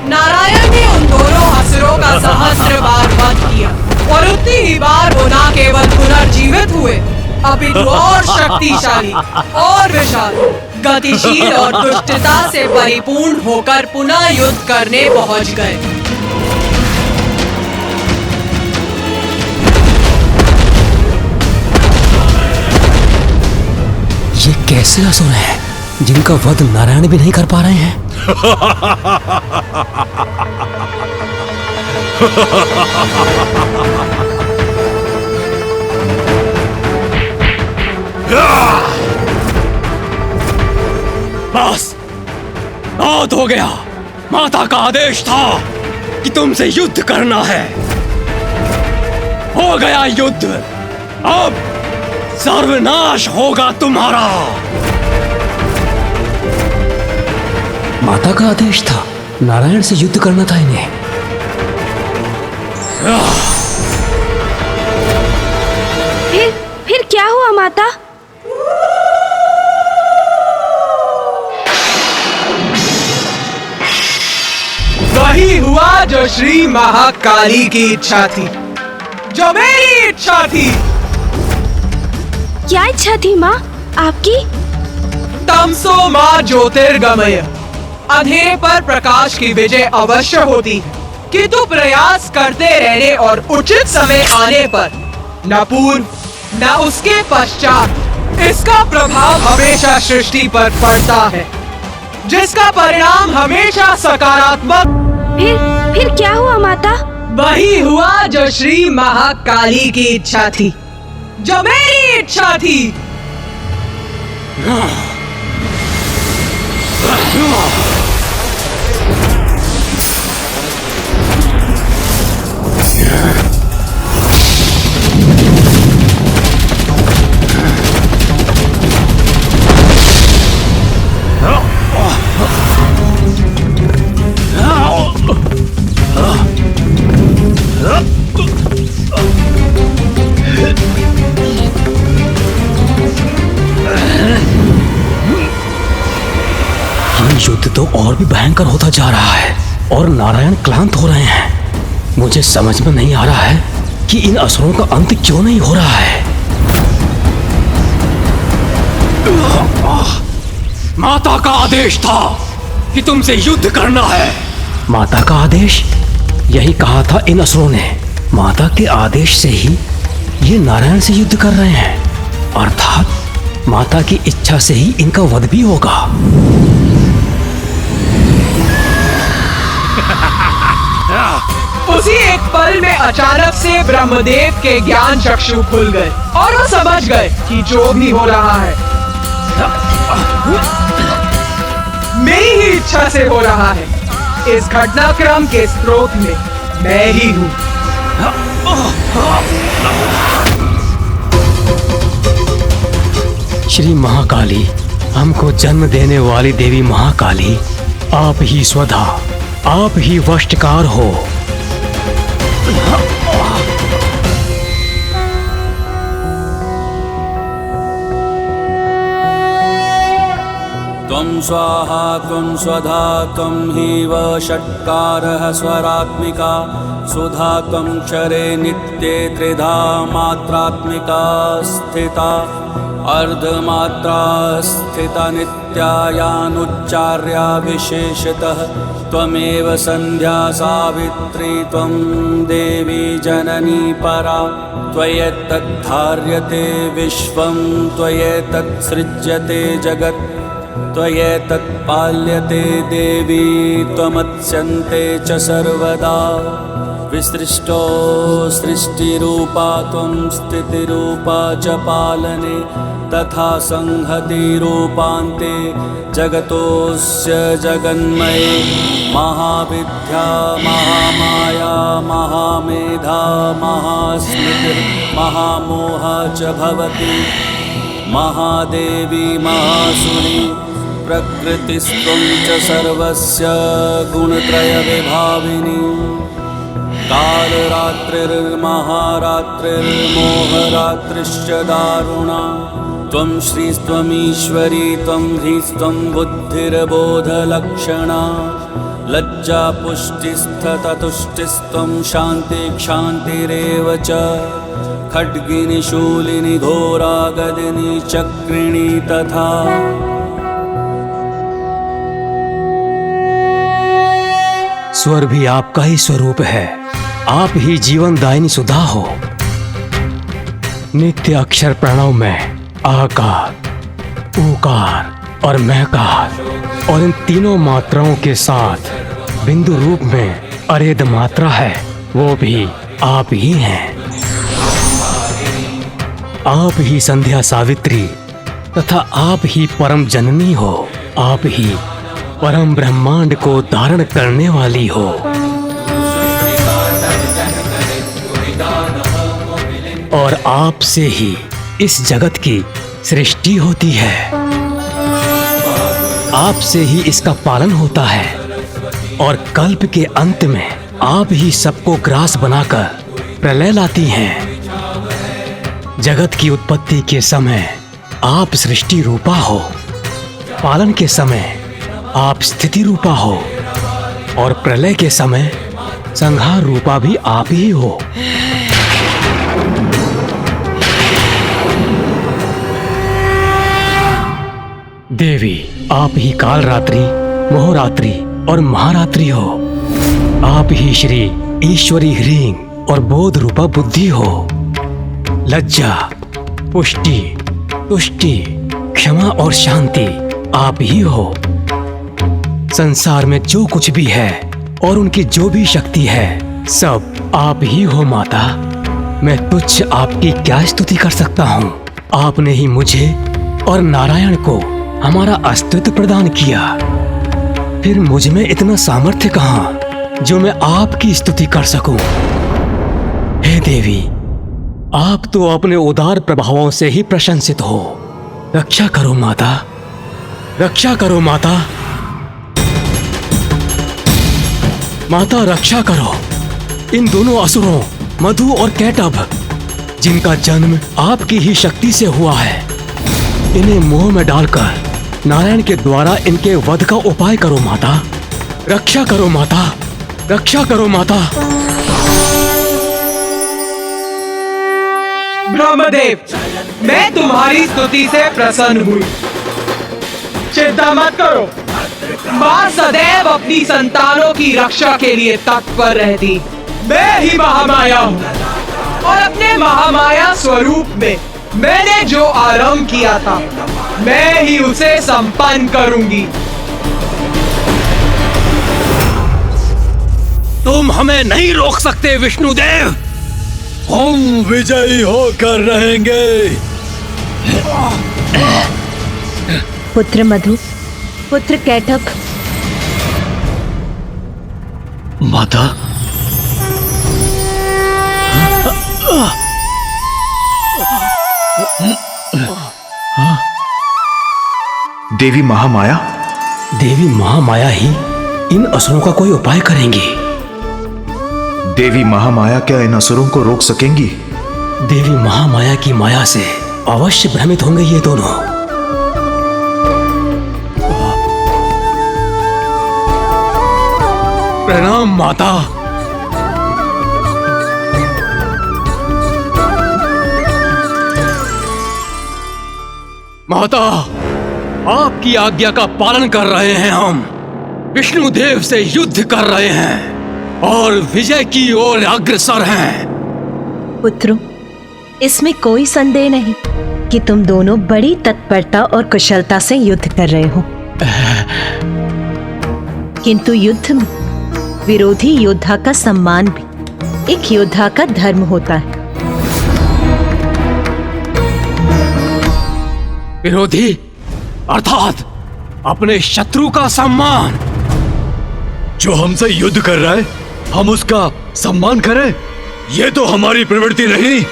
Speaker 1: नारायण ने उन दोनों असुरों का सहस्त्र बार वध किया और उतनी ही बार वो न केवल पुनर्जीवित हुए, अपितु और शक्तिशाली और विशाल, गतिशील और दुष्टता से परिपूर्ण होकर पुनः युद्ध करने पहुंच गए।
Speaker 7: कैसे असुर हैं जिनका वध नारायण भी नहीं कर पा रहे हैं?
Speaker 5: बस बहुत हो गया। माता का आदेश था कि तुमसे युद्ध करना है। हो गया युद्ध, अब सर्वनाश होगा तुम्हारा।
Speaker 7: माता का आदेश था, नारायण से युद्ध करना था इन्हें।
Speaker 2: फिर क्या हुआ माता?
Speaker 1: वही हुआ जो श्री महाकाली की इच्छा थी, जो मेरी इच्छा थी।
Speaker 2: क्या इच्छा थी माँ आपकी?
Speaker 1: तमसो मां ज्योतिर्गमय, अंधेरे पर प्रकाश की विजय अवश्य होती है, किंतु प्रयास करते रहने और उचित समय आने पर न पूर्व न उसके पश्चात इसका प्रभाव हमेशा सृष्टि पर पड़ता है, जिसका परिणाम हमेशा सकारात्मक।
Speaker 2: फिर क्या हुआ माता?
Speaker 1: वही हुआ जो श्री महाकाली की इच्छा थी, जो मेरी इच्छा थी।
Speaker 7: युद्ध तो और भी भयंकर होता जा रहा है और नारायण क्लांत हो रहे हैं। मुझे समझ में नहीं आ रहा है कि इन असुरों का अंत क्यों नहीं हो रहा है।
Speaker 5: माता का आदेश था कि तुमसे युद्ध करना है।
Speaker 7: माता का आदेश? यही कहा था इन असुरों ने। माता के आदेश से ही ये नारायण से युद्ध कर रहे हैं, अर्थात माता की इच्छा से ही इनका वध भी होगा।
Speaker 1: उसी एक पल में अचानक से ब्रह्मदेव के ज्ञान चक्षु खुल गए और वो समझ गए कि जो भी हो रहा है मेरी ही इच्छा से हो रहा है। इस घटनाक्रम के स्रोत में मैं ही हूँ।
Speaker 7: श्री महाकाली, हमको जन्म देने वाली देवी महाकाली, आप ही स्वधा, आप ही वशकार हो।
Speaker 9: त्वं स्वाहा त्वं स्वधा त्वं हि वषट्कारः स्वरात्मिका सुधा त्वं क्षरे नित्ये त्रिधा मात्रात्मिका स्थिता अर्धमात्रा स्थिता नित्यायानुच्चार्या विशेषतः त्वमेव संध्या सावित्री त्वं देवी जननी परा त्वयेतत् धार्यते विश्वं त्वयेतत् सृज्यते जगत् त्वयेतत् पाल्यते देवी त्वमत्स्यन्ते च सर्वदा विसृष्टो सृष्टिरूपा त्वं स्थितिरूपा च पालने तथा संहतिरूपान्ते जगतोऽस्य जगन्मये महाविद्या महामाया महामेधा महास्मृतिर् महामोहा च भवति महादेवी महासुरी प्रकृतिस्त्वं च सर्वस्य गुणत्रयविभाविनी कालरात्रिर्महारात्रिर्मोहरात्रिश्च दारुणा त्वं श्रीस्त्वमीश्वरी त्वं ह्रीस्त्वं बुद्धिर्बोधलक्षणा लज्जा पुष्टिस्तथा तुष्टिस्त्वं शान्तिक्षान्तिरेव च खड्गिनी शूलिनी घोरा गदिनी चक्रिणी तथा
Speaker 7: स्वर भी आपका ही स्वरूप है। आप ही जीवनदायिनी सुधा हो। नित्य अक्षर प्रणव में आकार ऊकार और मैकार और इन तीनों मात्राओं के साथ बिंदु रूप में अरेद मात्रा है, वो भी आप ही हैं। आप ही संध्या सावित्री तथा आप ही परम जननी हो। आप ही परम ब्रह्मांड को धारण करने वाली हो। और आप से ही इस जगत की सृष्टि होती है। आप से ही इसका पालन होता है और कल्प के अंत में आप ही सबको ग्रास बनाकर प्रलय लाती हैं। जगत की उत्पत्ति के समय आप सृष्टि रूपा हो, पालन के समय आप स्थिति रूपा हो और प्रलय के समय संहार रूपा भी आप ही हो। देवी, आप ही काल रात्रि, मोहरात्रि और महारात्रि हो। आप ही श्री ईश्वरी ह्रीं और बोध रूपा बुद्धि हो। लज्जा, पुष्टि, तुष्टि, क्षमा और शांति आप ही हो। संसार में जो कुछ भी है और उनकी जो भी शक्ति है, सब आप ही हो माता। मैं तुच्छ आपकी क्या स्तुति कर सकता हूँ। आपने ही मुझे और नारायण को हमारा अस्तित्व प्रदान किया। फिर मुझ में इतना सामर्थ्य कहाँ जो मैं आपकी स्तुति कर सकूं। हे देवी, आप तो अपने उदार प्रभावों से ही प्रशंसित हो। रक्षा करो माता, रक्षा करो माता। माता रक्षा करो इन दोनों असुरों मधु और कैटभ, जिनका जन्म आपकी ही शक्ति से हुआ है। इन्हें मोह में डालकर नारायण के द्वारा इनके वध का उपाय करो माता। रक्षा करो माता, रक्षा करो माता।
Speaker 1: ब्रह्मदेव, मैं तुम्हारी स्तुति से प्रसन्न हुई। चिंता मत करो, माँ सदैव अपनी संतानों की रक्षा के लिए तत्पर रहती। मैं ही महामाया हूँ और अपने महामाया स्वरूप में मैंने जो आरंभ किया था, मैं ही उसे संपन्न करूंगी।
Speaker 7: तुम हमें नहीं रोक सकते विष्णुदेव।
Speaker 5: हम विजयी होकर रहेंगे।
Speaker 2: पुत्र मधु, पुत्र कैटभ।
Speaker 5: माता,
Speaker 8: देवी महामाया?
Speaker 7: देवी महामाया ही इन असुरों का कोई उपाय करेंगी।
Speaker 8: देवी महामाया क्या इन असुरों को रोक सकेंगी?
Speaker 7: देवी महामाया की माया से अवश्य भ्रमित होंगे ये दोनों। प्रणाम माता। माता, आपकी आज्ञा का पालन कर रहे हैं हम। विष्णुदेव से युद्ध कर रहे हैं और विजय की ओर अग्रसर हैं।
Speaker 10: पुत्रों, इसमें कोई संदेह नहीं कि तुम दोनों बड़ी तत्परता और कुशलता से युद्ध कर रहे हो। किंतु युद्ध में विरोधी योद्धा का सम्मान भी एक योद्धा का धर्म होता है।
Speaker 7: विरोधी अर्थात अपने शत्रु का सम्मान।
Speaker 5: जो हमसे युद्ध कर रहा है, हम उसका सम्मान करें, ये तो हमारी प्रवृत्ति नहीं।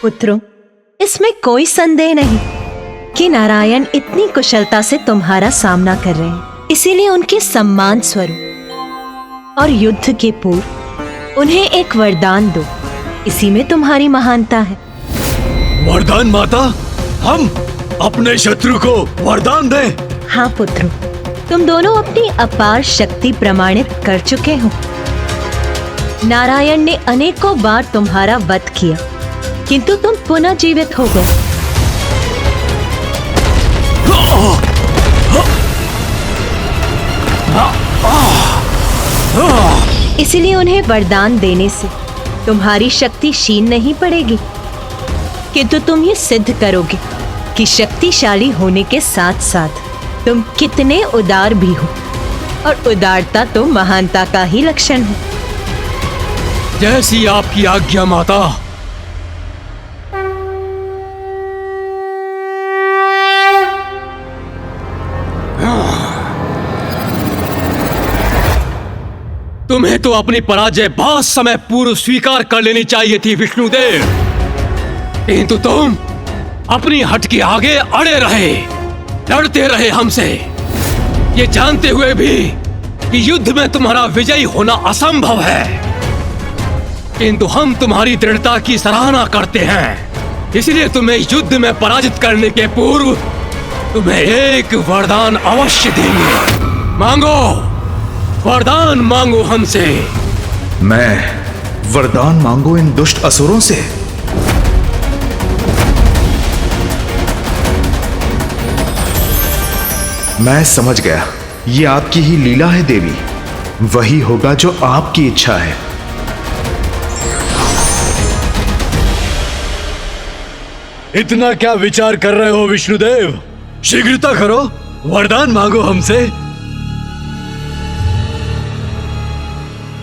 Speaker 10: पुत्रों, इसमें कोई संदेह नहीं कि नारायण इतनी कुशलता से तुम्हारा सामना कर रहे हैं। इसीलिए उनके सम्मान स्वरूप और युद्ध के पूर्व उन्हें एक वरदान दो। इसी में तुम्हारी महानता है।
Speaker 5: वरदान माता? हम अपने शत्रु को वरदान दें?
Speaker 10: हाँ पुत्रों, तुम दोनों अपनी अपार शक्ति प्रमाणित कर चुके हो। नारायण ने अनेकों बार तुम्हारा वध किया, किंतु तुम पुनः जीवित हो गए। इसलिए उन्हें वरदान देने से तुम्हारी शक्ति क्षीण नहीं पड़ेगी, किंतु तुम ये सिद्ध करोगे कि शक्तिशाली होने के साथ साथ तुम कितने उदार भी हो, और उदारता तो महानता का ही लक्षण है।
Speaker 7: जैसी आपकी आज्ञा माता। तुम्हें तो अपनी पराजय बहुत समय पूर्व स्वीकार कर लेनी चाहिए थी विष्णुदेव, किंतु तुम अपनी हट के आगे अड़े रहे, लड़ते रहे हमसे, ये जानते हुए भी कि युद्ध में तुम्हारा विजयी होना असंभव है। किंतु हम तुम्हारी दृढ़ता की सराहना करते हैं, इसलिए तुम्हें युद्ध में पराजित करने के पूर्व तुम्हें एक वरदान अवश्य देंगे। मांगो, वरदान मांगो हमसे।
Speaker 8: मैं वरदान मांगू इन दुष्ट असुरों से? मैं समझ गया, ये आपकी ही लीला है देवी। वही होगा जो आपकी इच्छा है।
Speaker 5: इतना क्या विचार कर रहे हो विष्णुदेव? शीघ्रता करो, वरदान मांगो हमसे।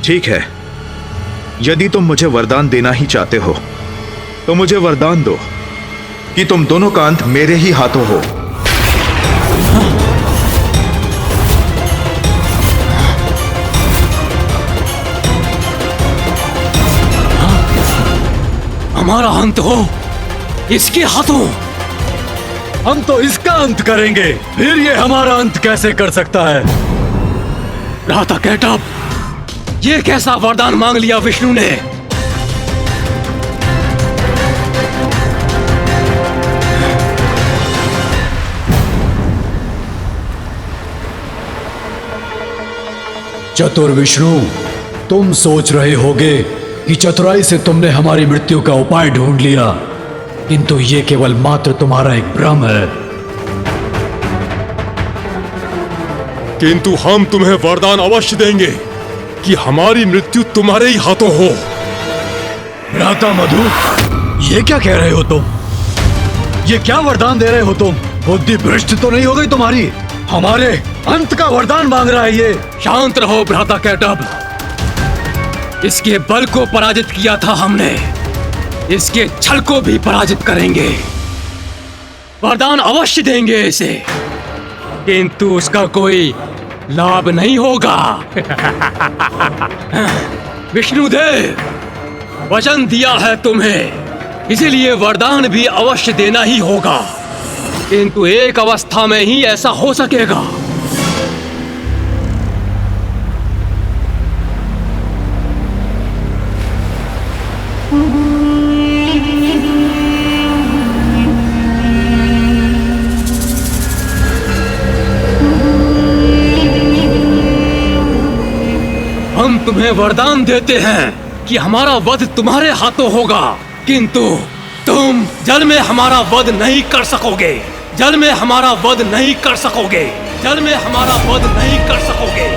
Speaker 8: ठीक है, यदि तुम मुझे वरदान देना ही चाहते हो तो मुझे वरदान दो कि तुम दोनों का अंत मेरे ही हाथों हो।
Speaker 7: हमारा अंत हो इसके हाथों?
Speaker 5: हम तो इसका अंत करेंगे, फिर ये हमारा अंत कैसे कर सकता है?
Speaker 7: भ्राता कैटअप, ये कैसा वरदान मांग लिया विष्णु ने?
Speaker 5: चतुर विष्णु, तुम सोच रहे होगे कि चतुराई से तुमने हमारी मृत्यु का उपाय ढूंढ लिया, किंतु ये केवल मात्र तुम्हारा एक भ्रम है।
Speaker 11: किंतु हम तुम्हें वरदान अवश्य देंगे कि हमारी मृत्यु तुम्हारे ही हाथों हो।
Speaker 5: भ्राता मधु, ये क्या कह रहे हो तुम? ये क्या वरदान दे रहे हो तुम? बुद्धि भ्रष्ट तो नहीं हो गई तुम्हारी? हमारे अंत का वरदान मांग रहा है ये।
Speaker 7: शांत रहो भ्राता कैटअप, इसके बल को पराजित किया था हमने, इसके छल को भी पराजित करेंगे। वरदान अवश्य देंगे इसे, किंतु उसका कोई लाभ नहीं होगा। विष्णुदेव, वचन दिया है तुम्हें, इसीलिए वरदान भी अवश्य देना ही होगा, किंतु एक अवस्था में ही ऐसा हो सकेगा। हम तुम्हें वरदान देते हैं कि हमारा वध तुम्हारे हाथों होगा, किंतु तुम जल में हमारा वध नहीं कर सकोगे। जल में हमारा वध नहीं कर सकोगे। जल में हमारा वध नहीं कर सकोगे।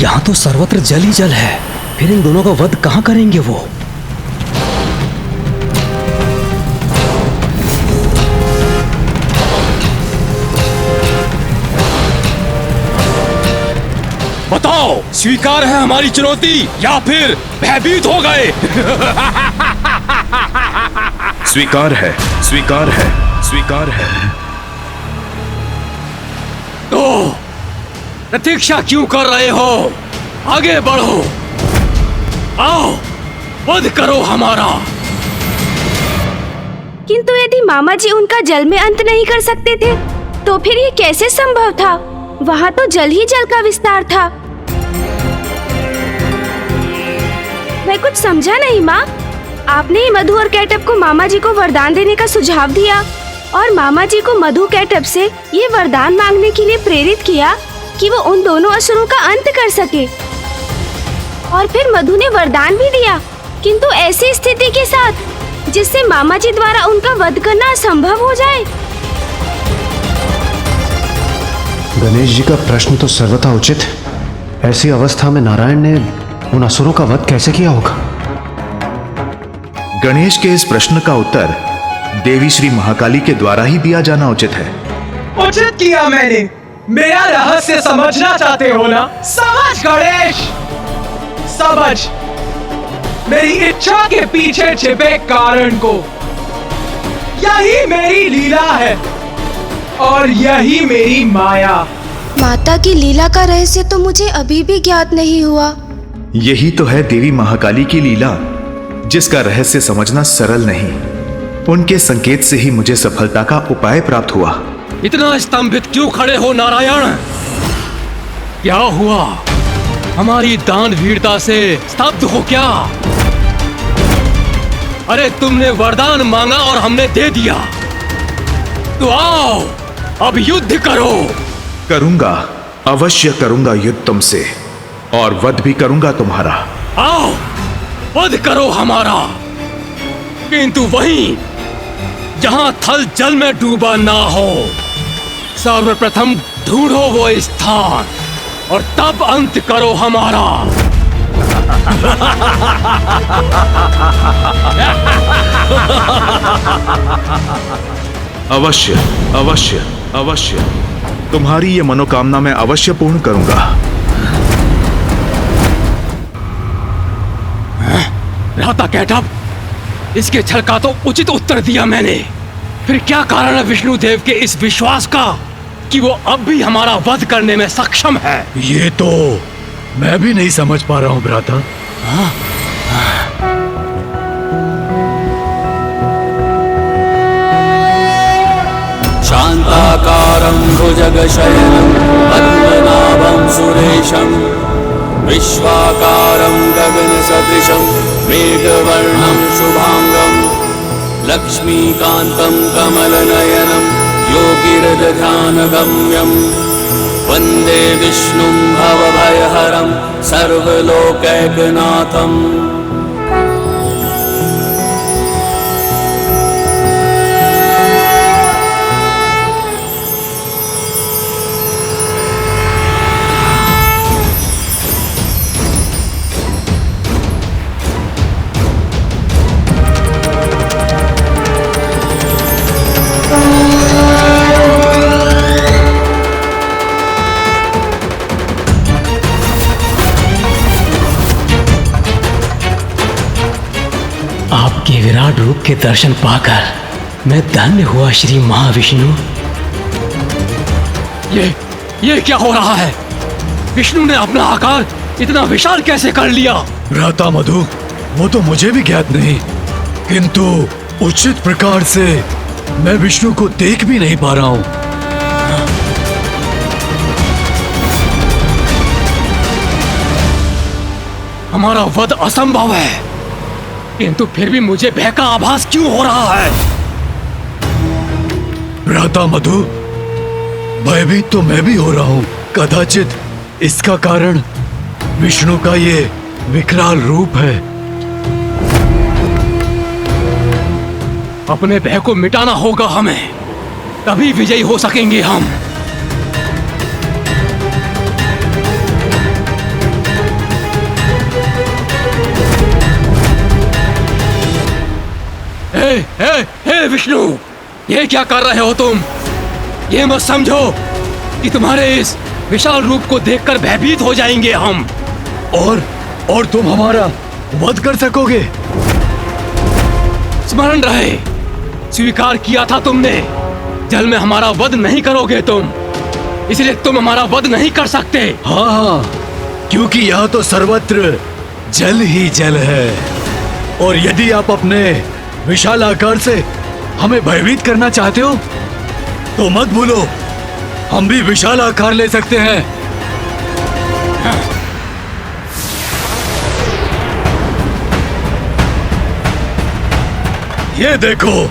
Speaker 7: यहाँ तो सर्वत्र जल ही जल है, फिर इन दोनों का वध कहाँ करेंगे वो? बताओ, स्वीकार है हमारी चुनौती या फिर भयभीत हो गए?
Speaker 8: स्वीकार है, स्वीकार है, स्वीकार है।
Speaker 7: तो प्रतीक्षा क्यों कर रहे हो? आगे बढ़ो, आओ वध करो हमारा।
Speaker 2: किंतु यदि मामा जी उनका जल में अंत नहीं कर सकते थे, तो फिर ये कैसे संभव था? वहाँ तो जल ही जल का विस्तार था। मैं कुछ समझा नहीं माँ। आपने ही मधु और कैटअप को मामा जी को वरदान देने का सुझाव दिया और मामा जी को मधु कैटअप से ये वरदान मांगने के लिए प्रेरित किया कि वो उन दोनों असुरों का अंत कर सके। और फिर मधु ने वरदान भी दिया, किंतु ऐसी स्थिति के साथ जिससे मामा जी द्वारा उनका वध करना असंभव हो जाए।
Speaker 6: गणेश जी का प्रश्न तो सर्वथा उचित है,
Speaker 3: ऐसी अवस्था में नारायण ने उन असुरों का वध कैसे किया होगा?
Speaker 8: गणेश के इस प्रश्न का उत्तर देवी श्री महाकाली के द्वारा ही दिया जाना उचित है।
Speaker 1: उचित किया मैंने। मेरा रहस्य समझना चाहते हो ना? समझ गणेश, समझ मेरी इच्छा के पीछे छिपे कारण को। यही मेरी लीला है और यही मेरी माया।
Speaker 2: माता की लीला का रहस्य तो मुझे अभी भी ज्ञात नहीं हुआ।
Speaker 8: यही तो है देवी महाकाली की लीला, जिसका रहस्य समझना सरल नहीं। उनके संकेत से ही मुझे सफलता का उपाय प्राप्त हुआ।
Speaker 7: इतना स्तंभित क्यों खड़े हो नारायण? क्या हुआ? हमारी दान वीरता से स्तब्ध हो क्या? अरे तुमने वरदान मांगा और हमने दे दिया, तो आओ अब युद्ध करो।
Speaker 8: करूंगा, अवश्य करूंगा युद्ध तुमसे, और वध भी करूंगा तुम्हारा।
Speaker 7: आओ वध करो हमारा, किंतु वहीं जहां थल जल में डूबा ना हो। सर्वप्रथम ढूंढो वो स्थान और तब अंत करो हमारा।
Speaker 8: अवश्य अवश्य अवश्य, तुम्हारी ये मनोकामना मैं अवश्य पूर्ण करूंगा।
Speaker 7: भ्राता कैटअप, इसके छल का तो उचित उत्तर दिया मैंने। फिर क्या कारण है विष्णु देव के इस विश्वास का कि वो अब भी हमारा वध करने में सक्षम है?
Speaker 5: ये तो मैं भी नहीं समझ पा रहा हूँ भ्राता।
Speaker 9: शांताकारं भुजगशयनं पद्मनाभं सुरेशं विश्वाकारं गगनसदृशं मेघवर्णं शुभांगं लक्ष्मीकान्तं कमलनयनं योगिरध्यानगम्यं वन्दे विष्णुं भवभयहरं सर्वलोकैकनाथम्।
Speaker 7: आपके विराट रूप के दर्शन पाकर मैं धन्य हुआ श्री महाविष्णु। ये क्या हो रहा है? विष्णु ने अपना आकार इतना विशाल कैसे कर लिया?
Speaker 5: भ्राता मधु, वो तो मुझे भी ज्ञात नहीं, किंतु उचित प्रकार से मैं विष्णु को देख भी नहीं पा रहा हूँ।
Speaker 7: हमारा वध असंभव है, किंतु फिर भी मुझे भय का आभास क्यों हो रहा है?
Speaker 5: भ्राता मधु, भयभीत तो मैं भी हो रहा हूँ। कदाचित इसका कारण विष्णु का ये विकराल रूप है।
Speaker 7: अपने भय को मिटाना होगा हमें, तभी विजयी हो सकेंगे हम। हे विष्णु, ये क्या कर रहे हो तुम? ये मत समझो कि तुम्हारे इस विशाल रूप को देखकर भयभीत हो जाएंगे हम।
Speaker 5: और तुम हमारा वध कर सकोगे?
Speaker 7: स्मरण रहे, स्वीकार किया था तुमने, जल में हमारा वध नहीं करोगे तुम, इसलिए तुम हमारा वध नहीं कर सकते।
Speaker 5: हाँ, क्योंकि यहाँ तो सर्वत्र जल ही जल है, और यदि आप अपने विशाल आकार से हमें भयभीत करना चाहते हो तो मत भूलो, हम भी विशाल आकार ले सकते हैं। ये देखो।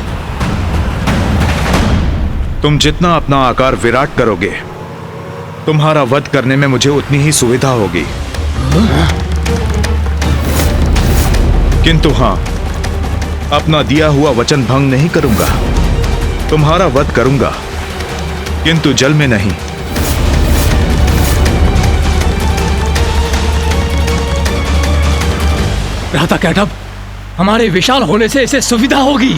Speaker 8: तुम जितना अपना आकार विराट करोगे, तुम्हारा वध करने में मुझे उतनी ही सुविधा होगी। किंतु हाँ, अपना दिया हुआ वचन भंग नहीं करूंगा। तुम्हारा वध करूंगा, किंतु जल में नहीं।
Speaker 7: भ्राता कैटअप, हमारे विशाल होने से इसे सुविधा होगी।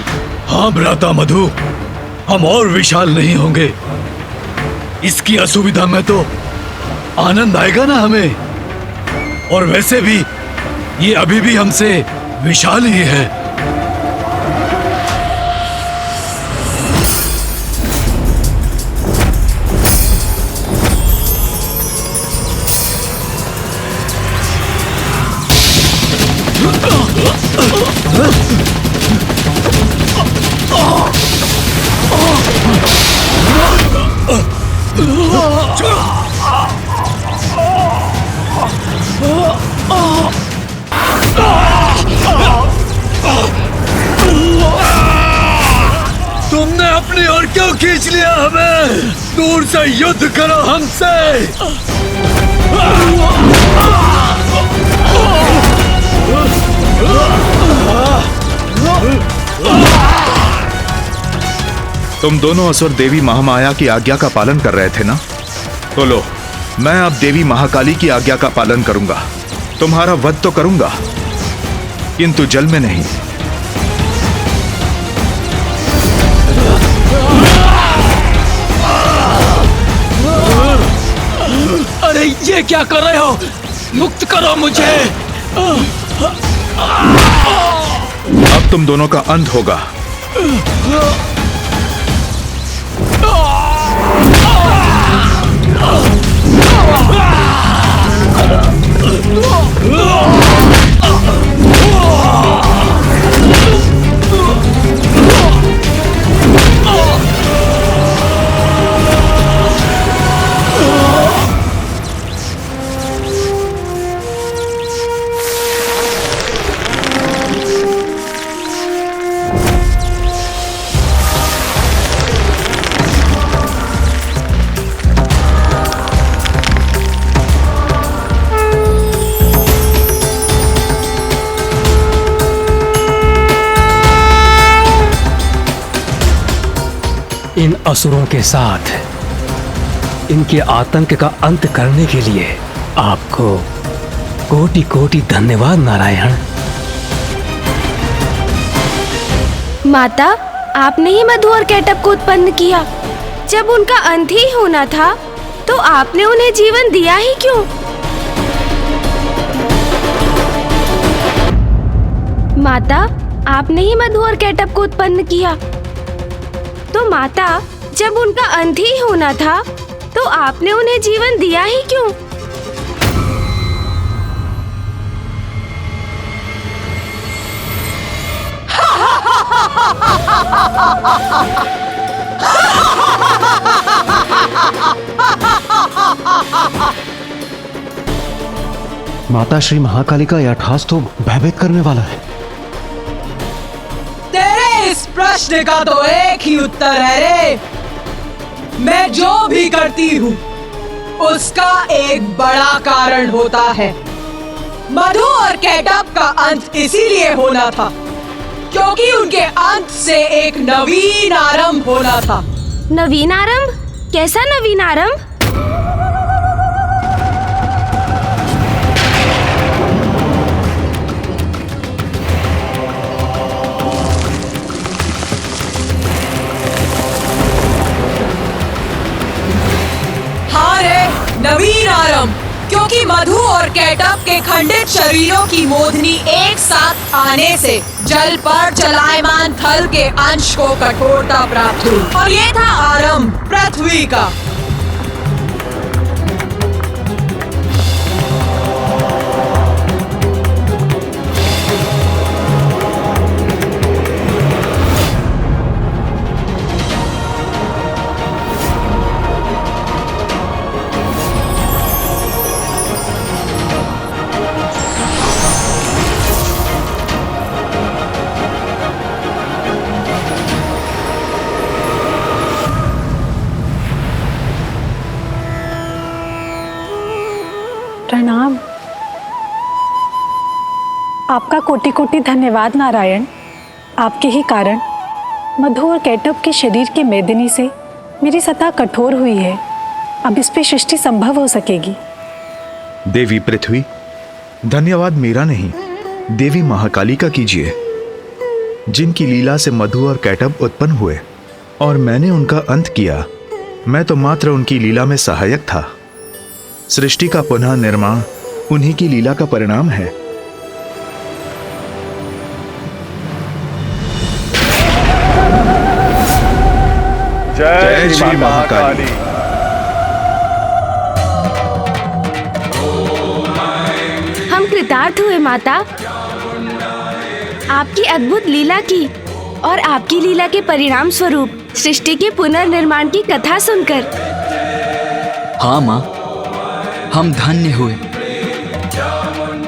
Speaker 5: हाँ भ्राता मधु, हम और विशाल नहीं होंगे। इसकी असुविधा में तो आनंद आएगा ना हमें। और वैसे भी ये अभी भी हमसे विशाल ही है। तुमने अपनी ओर क्यों खींच लिया हमें? दूर से युद्ध करो हमसे।
Speaker 8: तुम दोनों असुर देवी महामाया की आज्ञा का पालन कर रहे थे ना? तो लो, मैं अब देवी महाकाली की आज्ञा का पालन करूंगा। तुम्हारा वध तो करूंगा, किंतु जल में नहीं।
Speaker 7: अरे ये क्या कर रहे हो? मुक्त करो मुझे।
Speaker 8: अब तुम दोनों का अंत होगा।
Speaker 7: इन असुरों के साथ इनके आतंक का अंत करने के लिए आपको कोटि कोटि धन्यवाद नारायण।
Speaker 2: माता, आपने ही मधु और कैटअप को उत्पन्न किया। जब उनका अंत ही होना था तो आपने उन्हें जीवन दिया ही क्यों? माता, आपने ही मधु और कैटअप को उत्पन्न किया। तो माता, जब उनका अंत ही होना था तो आपने उन्हें जीवन दिया ही क्यों?
Speaker 3: माता श्री महाकाली का यह ठास तो भयभीत करने वाला है।
Speaker 1: तेरे इस प्रश्न का तो एक ही उत्तर है रे। मैं जो भी करती हूँ उसका एक बड़ा कारण होता है। मधु और कैटअप का अंत इसीलिए होना था क्योंकि उनके अंत से एक नवीन आरंभ होना था।
Speaker 2: नवीन आरंभ? कैसा नवीन आरंभ?
Speaker 1: हाँ रे, नवीन आरंभ। क्योंकि मधु और कैटअप के खंडित शरीरों की मोधनी एक साथ आने से जल पर चलायमान थल के अंश को कठोरता प्राप्त हुई और ये था आरंभ पृथ्वी का।
Speaker 12: प्रणाम। आपका कोटि कोटि धन्यवाद नारायण। आपके ही कारण मधु और कैटअप के शरीर की मेदिनी से मेरी सतह कठोर हुई है। अब इस पे सृष्टि संभव हो सकेगी।
Speaker 8: देवी पृथ्वी, धन्यवाद मेरा नहीं देवी महाकाली का कीजिए, जिनकी लीला से मधु और कैटब उत्पन्न हुए और मैंने उनका अंत किया। मैं तो मात्र उनकी लीला में सहायक था। सृष्टि का पुनः निर्माण उन्हीं की लीला का परिणाम है। जय श्री महाकाली।
Speaker 2: हम कृतार्थ हुए माता, आपकी अद्भुत लीला की और आपकी लीला के परिणाम स्वरूप सृष्टि के पुनर्निर्माण की कथा सुनकर।
Speaker 13: हाँ माँ, हम धन्य हुए।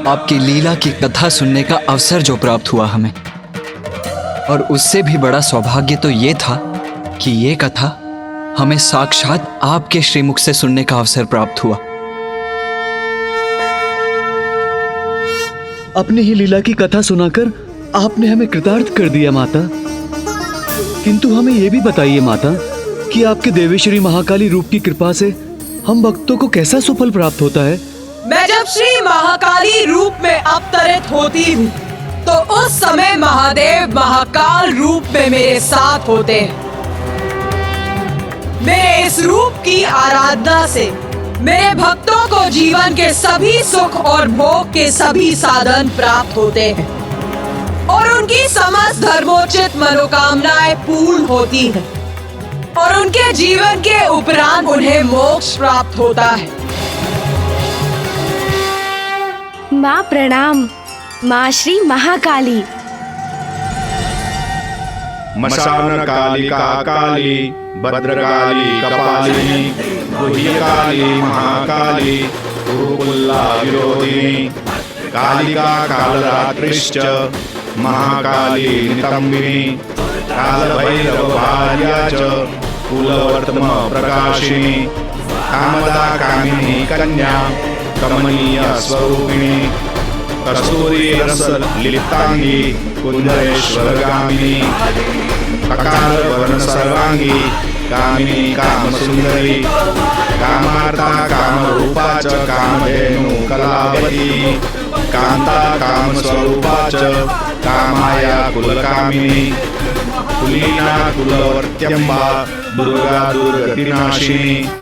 Speaker 13: आपकी लीला की कथा सुनने का अवसर जो प्राप्त हुआ हमें, और उससे भी बड़ा सौभाग्य तो ये था कि ये कथा हमें साक्षात आपके श्रीमुख से सुनने का अवसर प्राप्त हुआ।
Speaker 5: अपनी ही लीला की कथा सुनाकर आपने हमें कृतार्थ कर दिया माता। किंतु हमें यह भी बताइए माता कि आपके देवी श्री महाकाली रूप की कृपा से हम भक्तों को कैसा सुफल प्राप्त होता है।
Speaker 1: मैं जब श्री महाकाली रूप में अवतरित होती हूँ तो उस समय महादेव महाकाल रूप में मेरे साथ होते हैं। मेरे इस रूप की आराधना से मेरे भक्तों को जीवन के सभी सुख और भोग के सभी साधन प्राप्त होते हैं और उनकी समस्त धर्मोचित मनोकामनाएं पूर्ण होती हैं और उनके जीवन के उपरांत उन्हें मोक्ष प्राप्त होता है।
Speaker 2: माँ प्रणाम, माँ श्री महाकाली।
Speaker 14: मशान कालिका काली, भद्रकाली कपालिनी, गुह्यकाली महाकाली, गुरुकुल्ला विरोधिनी, कालिका कालरात्रिश्च, महाकाली नितंबिनी, कालभैरवभार्या च, कुलवर्तम प्रकाशिनी, कामदा कामिनी कन्या, कमनीय स्वरूपिणी, कस्तूरी रस लिप्तांगी, कुंजरेश्वरगामिनी, ककार वर्ण सर्वांगी, कामिनी कामसुंदरी, कामार्ता कामरूपा च, कामधेनु कलावती, कांता कामस्वरूपा च, कामाया कुलकामिनी, कुलीना कुलवर्त्यंबा, दुर्गा दुर्गतिनाशिनी।